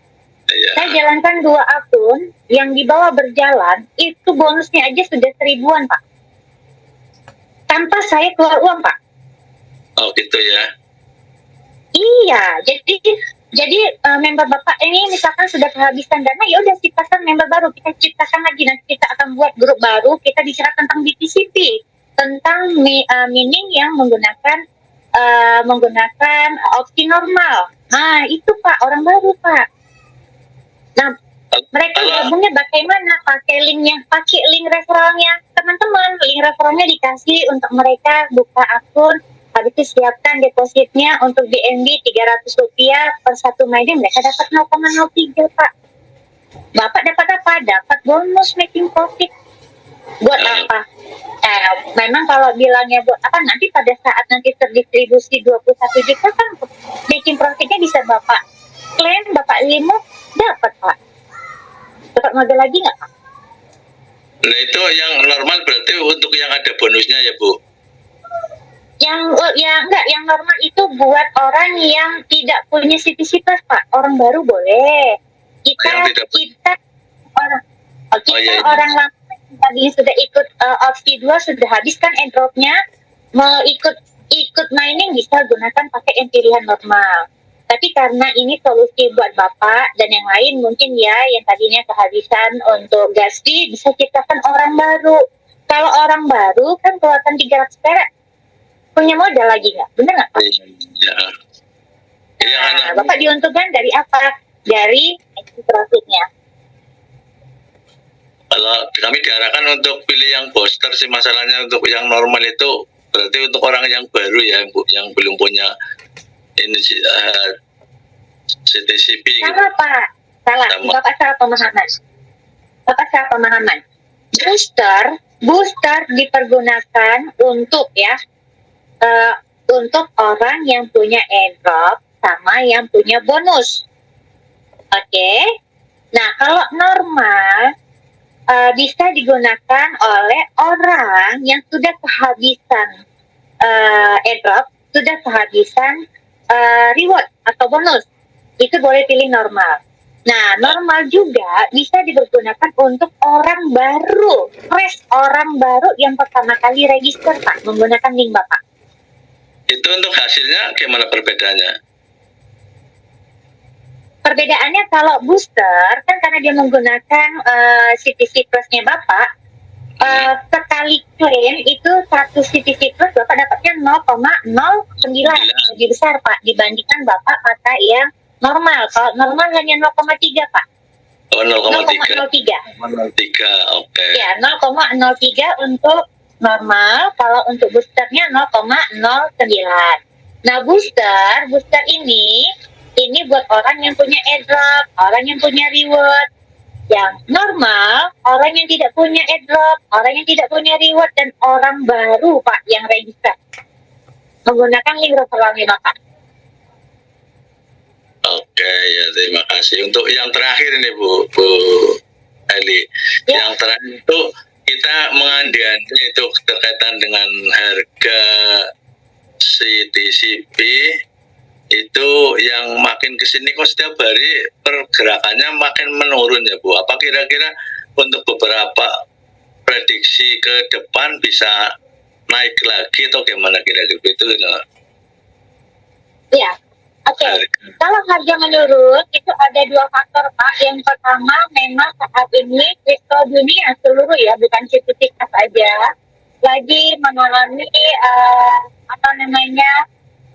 Saya jalankan 2 akun, yang di bawah berjalan, itu bonusnya aja sudah 1000-an Pak. Tanpa saya keluar uang Pak. Oh gitu ya. Iya, jadi member Bapak ini misalkan sudah kehabisan dana, ya udah ciptakan member baru, kita ciptakan lagi, nanti kita akan buat grup baru, kita bicara tentang BTCP, tentang mining yang menggunakan opsi normal. Nah, itu Pak, orang baru Pak. Nah, mereka gabungnya bagaimana? Pakai link referralnya teman-teman. Link referralnya dikasih untuk mereka buka akun. Habis itu siapkan depositnya untuk BNB 300 rupiah per 1 mining. Mereka dapat 0,03 Pak. Bapak dapat apa? Dapat bonus making profit. Buat apa? Memang kalau bilangnya buat apa, nanti pada saat nanti terdistribusi 21 juta kan making profitnya bisa Bapak klaim, Bapak limo, dapat Pak. Dapat modal lagi nggak Pak? Nah itu yang normal berarti untuk yang ada bonusnya ya Bu? Yang normal itu buat orang yang tidak punya CTC Plus Pak. Orang baru boleh. Orang lama tadi sudah ikut opsi 2 sudah habis kan airdropnya, mau ikut mining bisa gunakan pakai yang pilihan normal. Tapi karena ini solusi buat Bapak dan yang lain mungkin ya yang tadinya kehabisan untuk gas fee, bisa ciptakan orang baru. Kalau orang baru kan keluarkan 300 perak, punya modal lagi nggak? Bener nggak Pak? Iya. Nah, Bapak diuntungkan dari apa? Dari profitnya. Kalau kami diarahkan untuk pilih yang booster sih, masalahnya untuk yang normal itu berarti untuk orang yang baru ya Bu, yang belum punya ini CTCP. Salah Pak, salah. Bapak salah pemahaman. Booster dipergunakan untuk untuk orang yang punya airdrop sama yang punya bonus. Oke. Nah, kalau normal bisa digunakan oleh orang yang sudah kehabisan airdrop, sudah kehabisan reward atau bonus. Itu boleh pilih normal. Nah, normal juga bisa dipergunakan untuk orang baru, fresh orang baru yang pertama kali register Pak, menggunakan link Bapak. Itu untuk hasilnya gimana perbedaannya? Perbedaannya kalau booster kan karena dia menggunakan CTC Plus-nya Bapak, sekali klaim itu 100 CTC Plus Bapak dapatnya 0,09, lebih besar Pak dibandingkan Bapak pakai yang normal. Kalau normal hanya 0,3 Pak. Oh, 0,3. 0,03. Oke. Ya, 0,03 untuk normal, kalau untuk boosternya 0,09. Nah, booster ini buat orang yang punya airdrop, orang yang punya reward. Yang normal, orang yang tidak punya airdrop, orang yang tidak punya reward, dan orang baru Pak yang register menggunakan link referral Bapak. Oke, ya terima kasih. Untuk yang terakhir ini Bu Eli, Ya. yang terakhir itu kita mengandai itu terkaitan dengan harga CTCP itu yang makin kesini kok setiap hari pergerakannya makin menurun ya Bu. Apa kira-kira untuk beberapa prediksi ke depan bisa naik lagi atau gimana kira-kira itu? Ya, oke. Kalau harga menurun itu ada dua faktor Pak. Yang pertama memang saat ini kripto dunia seluruh ya, bukan CTCP saja, lagi mengalami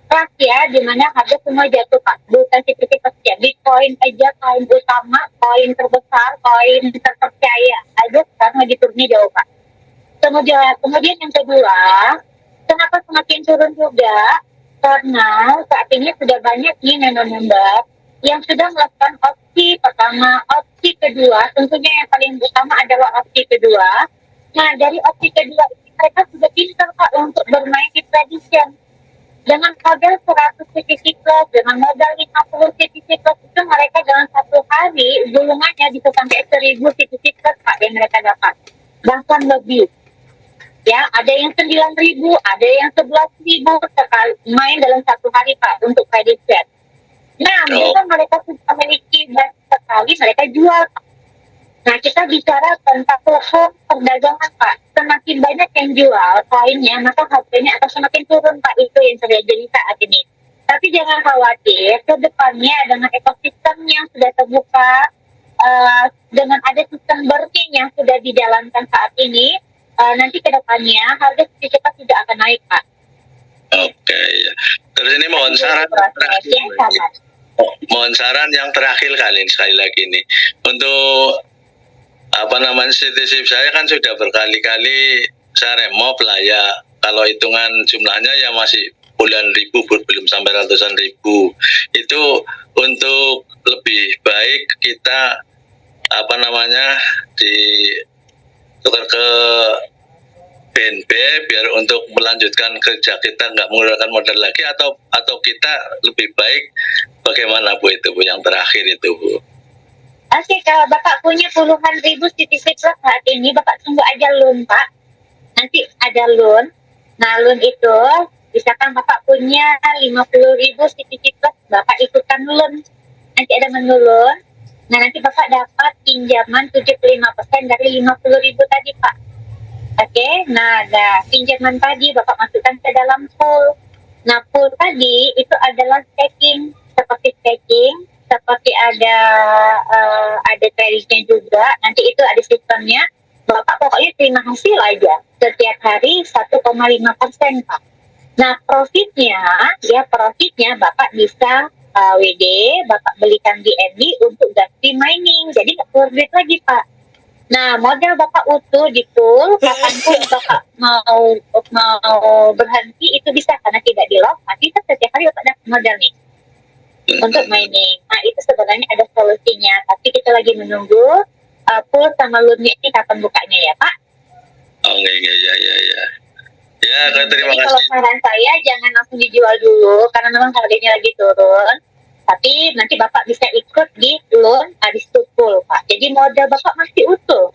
crash ya, di mana harga semua jatuh Pak. Bukan CTCP saja, Bitcoin aja koin utama, koin terbesar, koin terpercaya aja sekarang lagi turunnya jauh Pak. Kemudian yang kedua, kenapa semakin turun juga? Karena saat ini sudah banyak nih member yang sudah melakukan opsi pertama, opsi kedua, tentunya yang paling utama adalah opsi kedua. Nah, dari opsi kedua ini mereka sudah pintar Pak untuk bermain di prediction. Dengan modal 100 CTC Plus, dengan modal 50 CTC Plus itu mereka dalam satu hari gulungannya bisa sampai 1000 CTC Plus Pak yang mereka dapat. Bahkan lebih. Ya, ada yang 9.000, ada yang 11.000 sekali main dalam satu hari Pak untuk prediction. Nah, bila mereka sudah memiliki banyak sekali, mereka jual. Nah, kita bicara tentang platform perdagangan Pak. Semakin banyak yang jual koinnya, maka harganya akan semakin turun Pak. Itu yang terjadi saat ini. Tapi jangan khawatir, ke depannya dengan ekosistem yang sudah terbuka, dengan ada sistem burning yang sudah dijalankan saat ini, nanti ke depannya harga kita tidak akan naik Pak. Oke, ya. Terus ini mohon saran yang terakhir kali ini, sekali lagi nih untuk CTC saya kan sudah berkali-kali saya remove lah ya, kalau hitungan jumlahnya ya masih puluhan ribu, belum sampai ratusan ribu. Itu untuk lebih baik kita ditukar ke BNB biar untuk melanjutkan kerja kita nggak menggunakan modal lagi, atau kita lebih baik bagaimana Bu itu Bu yang terakhir itu Bu? Oke, kalau Bapak punya puluhan ribu CTC Plus saat ini, Bapak tunggu aja loan Pak. Nanti ada loan. Nah, loan itu misalkan Bapak punya 50.000 CTC Plus, Bapak ikutkan loan. Nanti ada menu loan. Nah, nanti Bapak dapat pinjaman 75% dari 50.000 tadi Pak. Oke, nah pinjaman tadi Bapak masukkan ke dalam pool. Nah, pool tadi itu adalah staking, seperti ada tradingnya juga. Nanti itu ada sistemnya. Bapak pokoknya terima hasil aja. Setiap hari 1,5% Pak. Nah, profitnya Bapak bisa WD, Bapak belikan BNB untuk ganti mining. Jadi nggak keluar duit lagi Pak. Nah, modal Bapak utuh di pool, kapanpun Bapak mau berhenti itu bisa, karena tidak di lock. Nanti setiap hari Bapak dapat modal nih untuk mining. Nah, itu sebenarnya ada solusinya, tapi kita lagi menunggu pool sama loan-nya ini kapan bukanya ya Pak. Oh ya. Ya, terima Jadi kasih. kalau saran saya jangan langsung dijual dulu karena memang harganya lagi turun. Tapi nanti Bapak bisa ikut di loan habis itu pool Pak. Jadi modal Bapak masih utuh.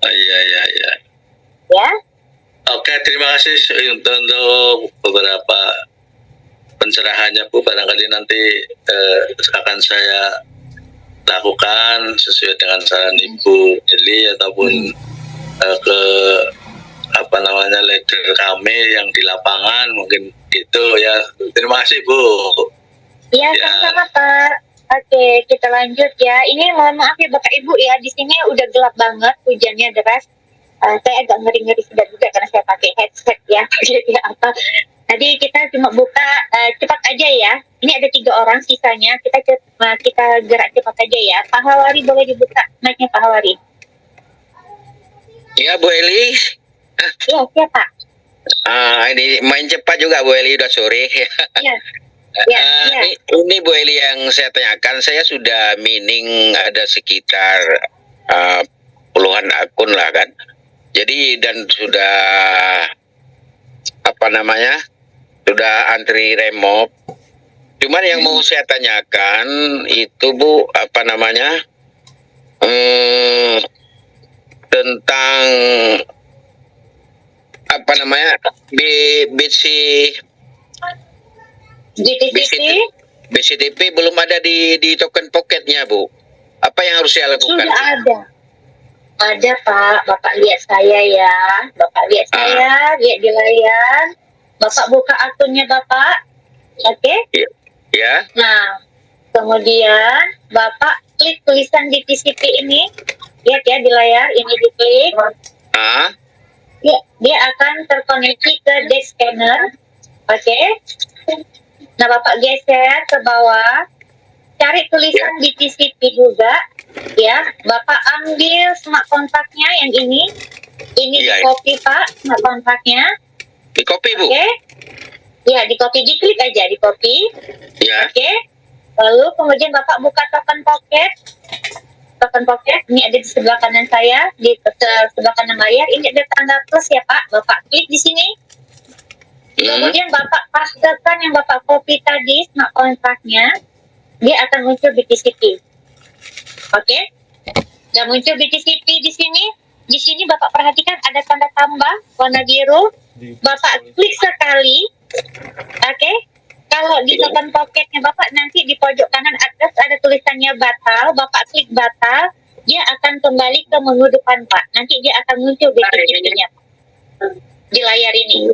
Iya, iya, iya. Ya. Oke, terima kasih untuk beberapa pencerahannya Bu. Barangkali nanti akan saya lakukan sesuai dengan saran Ibu Eli ataupun ke apa namanya leader kami yang di lapangan mungkin gitu ya. Terima kasih Bu. Iya, Ya. sama-sama Pak. Oke, kita lanjut ya. Ini mohon maaf ya Bapak Ibu ya, di sini udah gelap banget, hujannya deras. Saya agak ngeri-ngeri sedap juga karena saya pakai headset ya. Jadi apa? Tadi kita cuma buka cepat aja ya. Ini ada 3 orang sisanya. Kita gerak cepat aja ya. Pak Hawari boleh dibuka mic-nya Pak Hawari. Ya Bu Eli, Iya, siapa? ini main cepat juga Bu Eli, udah sore. Iya. Ya, ya. Ini Bu Eli yang saya tanyakan, saya sudah mining ada sekitar puluhan akun lah kan. Jadi dan sudah apa namanya, sudah antri remove. Cuman yang mau saya tanyakan itu Bu, apa namanya, tentang apa namanya BCTP belum ada di token pocketnya Bu. Apa yang harus saya lakukan? Sudah ada. Ada Pak, Bapak lihat saya ya. Bapak lihat saya, lihat di layar. Bapak buka akunnya Bapak. Oke? Ya. Nah, kemudian Bapak klik tulisan di TCP ini. Lihat ya di layar, ini diklik. Dia akan terkoneksi ke desk scanner. Oke? Nah, Bapak geser ke bawah. Cari tulisan di TCP juga. Ya, Bapak ambil smart kontaknya yang ini. Ini di copy Pak, smart kontaknya. Di copy Bu. Oke? Ya, di copy, diklik aja di copy. Ya. Oke? Lalu kemudian Bapak buka token pocket. Token pocket ini ada di sebelah kanan saya, di sebelah kanan layar. Ini ada tanda plus ya Pak. Bapak klik di sini. Kemudian Bapak pastekan yang Bapak copy tadi smart kontraknya. Dia akan muncul di TCP. Oke? Dan muncul di TCP di sini. Di sini Bapak perhatikan ada tanda tambah warna biru. Bapak klik sekali. Oke? Kalau di token pocketnya Bapak nanti di pojok kanan atas ada tulisannya batal. Bapak klik batal. Dia akan kembali ke menu depan Pak. Nanti dia akan muncul di TCP-nya di layar ini.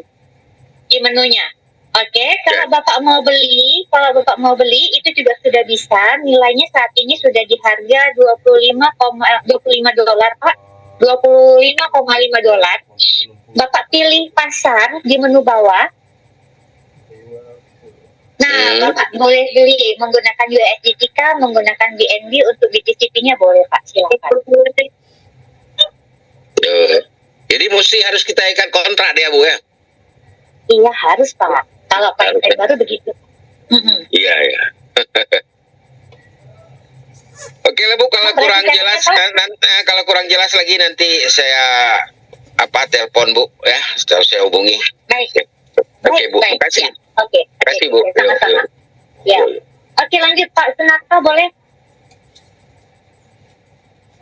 Di menunya. Oke, kalau Bapak mau beli itu juga sudah bisa. Nilainya saat ini sudah di harga 25 dolar, Pak. 25,5 dolar. Bapak pilih pasar di menu bawah. Nah, Bapak boleh beli menggunakan USDT kah, menggunakan BNB untuk BTCP-nya boleh, Pak. Silakan. Jadi mesti harus kita ikat kontrak dia Bu ya? Iya, harus Pak. Kalau PNT baru begitu. Iya, iya. Oke lah Bu, kalau kurang jelas kalau kurang jelas lagi nanti saya telepon Bu ya, setelah saya hubungi. Baik. Oke Bu, terima kasih. Oke. Terima kasih Bu. Sama-sama. Ya. Oke, lanjut Pak Sunarto boleh?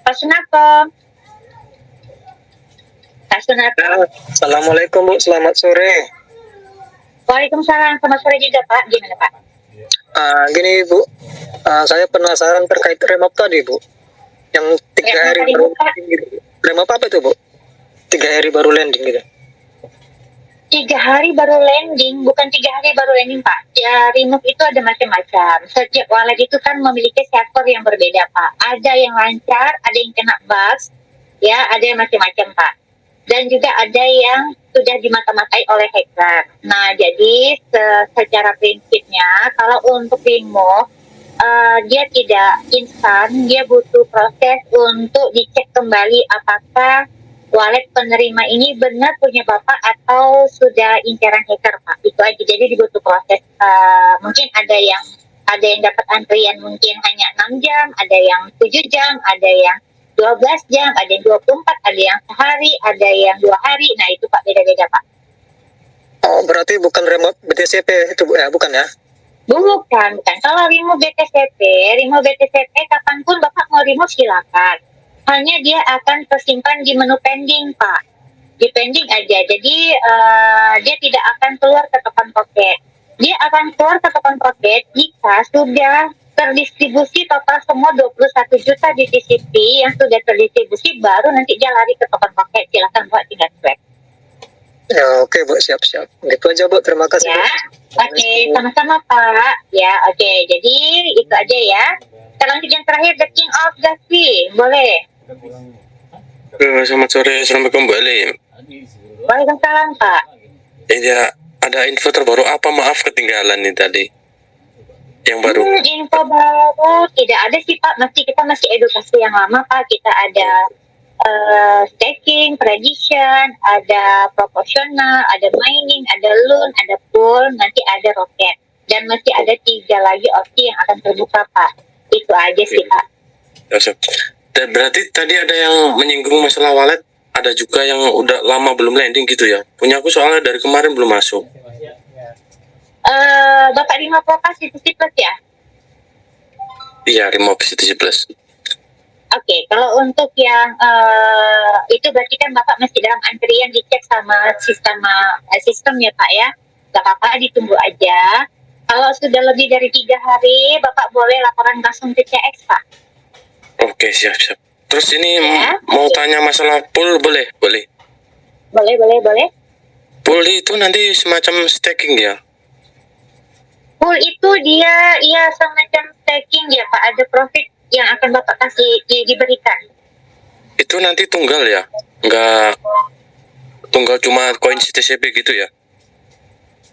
Pak Sunarto. Pak Sunarto. Assalamualaikum Bu, selamat sore. Waalaikumsalam, selamat sore juga Pak. Gimana Pak? Gini Bu, saya penasaran terkait remap tadi Bu, yang 3 hari baru landing gitu. Remap apa itu Bu? 3 hari baru landing gitu. 3 hari baru landing, bukan 3 hari baru landing Pak. Ya, remove itu ada macam-macam. Setiap wallet itu kan memiliki server yang berbeda Pak. Ada yang lancar, ada yang kena bug, ya, ada yang macam-macam Pak. Dan juga ada yang sudah dimata-matai oleh hacker. Nah, jadi secara prinsipnya, kalau untuk remove, dia tidak instan, dia butuh proses untuk dicek kembali apakah wallet penerima ini benar punya Bapak atau sudah incaran hacker Pak. Itu aja, jadi dibutuh proses. Mungkin ada yang dapat antrian mungkin hanya 6 jam, ada yang 7 jam, ada yang 12 jam, ada yang 24, ada yang sehari, ada yang 2 hari. Nah, itu Pak, beda-beda Pak. Oh, berarti bukan remap BTCP itu Bu ya, bukan ya? Bukan. Kalau remove BTCP kapanpun Bapak mau remove silakan. hanya dia akan tersimpan di menu pending, Pak. Di pending aja. Jadi dia tidak akan keluar ke token pocket. Dia akan keluar ke token pocket jika sudah terdistribusi total semua 21 juta di TCP yang sudah terdistribusi, baru nanti dia lari ke token pocket. Silakan buat tinggal swab. Ya, oke Bu, siap-siap. Gitu aja Bu, terima kasih. Ya, Bu. oke, sama-sama Pak. Ya, oke. Jadi itu aja ya. Kita lanjut yang terakhir, the King of Gaspi. Boleh. Selamat sore, selamat kembali. Waalaikumsalam Pak. Ya, ada info terbaru apa? Maaf ketinggalan nih tadi. Yang baru. Info baru tidak ada sih Pak. Kita masih edukasi yang lama Pak. Kita ada staking, prediction, ada proporsional, ada mining, ada loan, ada pool, nanti ada roket, dan masih ada 3 lagi opsi yang akan terbuka Pak. Itu aja sih Pak. Dan berarti tadi ada yang menyinggung masalah wallet, ada juga yang udah lama belum landing gitu ya. Punya aku soalnya dari kemarin belum masuk. Bapak 50 kasih plus ya? Iya, remote City Plus. Oke, kalau untuk yang itu berarti kan Bapak masih dalam antrian dicek sama sistem ya Pak ya. Gak apa-apa, ditunggu aja. Kalau sudah lebih dari 3 hari, Bapak boleh laporan langsung ke CX Pak. Oke, siap-siap. Terus ini Ya. mau tanya masalah pool, boleh? Boleh. Boleh. Pool itu nanti semacam staking ya? Pool itu dia semacam staking ya Pak. Ada profit yang akan Bapak kasih diberikan. Itu nanti tunggal ya? Nggak tunggal cuma koin CTCP gitu ya?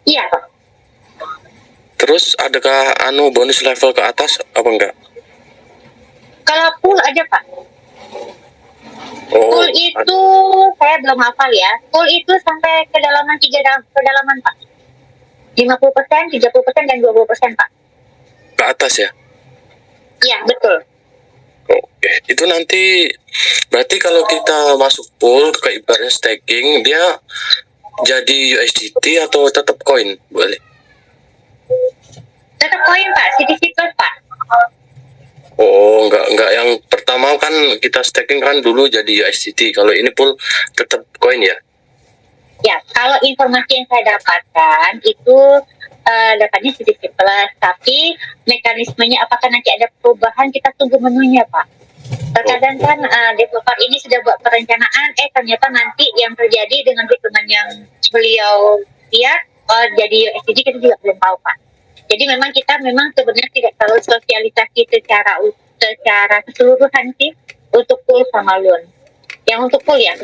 Iya Pak. Terus adakah bonus level ke atas apa enggak? Kalau pool aja Pak. Oh, Pool itu saya belum hafal ya. Pool itu sampai kedalaman 3 kedalaman Pak. 50%, 30%, dan 20% Pak. ke atas ya? Iya betul. Oke, itu nanti berarti kalau kita masuk pool ke ibaratnya staking, dia jadi USDT atau tetap koin? Boleh? Tetap koin Pak, CTC Plus Pak. Oh, enggak yang pertama kan kita staking kan dulu jadi USDT. Kalau ini pool tetap koin ya? Ya, kalau informasi yang saya dapatkan itu dapatnya CTC Plus, tapi mekanismenya apakah nanti ada perubahan, kita tunggu menunya Pak. Terkadang kan developer ini sudah buat perencanaan, ternyata nanti yang terjadi dengan hitungan yang beliau lihat jadi USDT, kita juga belum tahu Pak. Jadi kita memang sebenarnya tidak terlalu sosialisasi secara keseluruhan sih untuk pool sama loan. Yang untuk pool ya.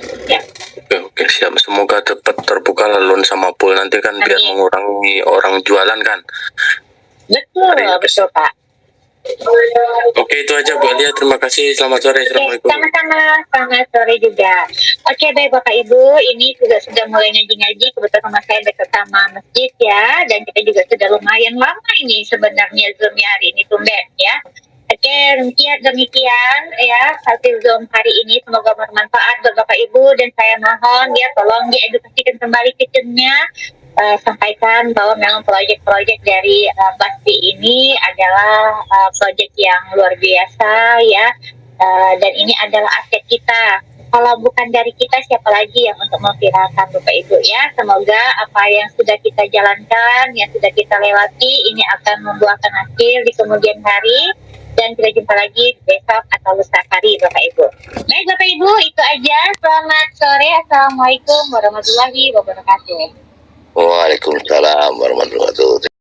Oke, siap. Semoga cepat terbuka loan sama pool nanti kan. Amin. Biar mengurangi orang jualan kan. Betul Pak. Oke, itu aja Bu Alia. Terima kasih. Selamat sore. Assalamualaikum. Sama-sama. Selamat sore juga. Oke, baik Bapak Ibu. Ini juga sudah mulai ngaji-ngaji. Kebetulan rumah saya dekat sama masjid ya. Dan kita juga sudah lumayan lama ini sebenarnya Zoom-nya hari ini tumben ya. Oke, demikian ya hasil Zoom hari ini. Semoga bermanfaat buat Bapak Ibu. Dan saya mohon ya tolong diedukasikan kembali kitchennya. Sampaikan bahwa memang proyek-proyek dari Basri ini adalah proyek yang luar biasa ya, dan ini adalah aset kita. Kalau bukan dari kita, siapa lagi yang untuk memviralkan Bapak Ibu ya. Semoga apa yang sudah kita jalankan, yang sudah kita lewati, ini akan membuahkan hasil di kemudian hari, dan kita jumpa lagi besok atau lusa hari Bapak Ibu. Baik Bapak Ibu, itu aja. Selamat sore. Assalamualaikum warahmatullahi wabarakatuh. Waalaikumsalam warahmatullahi wabarakatuh.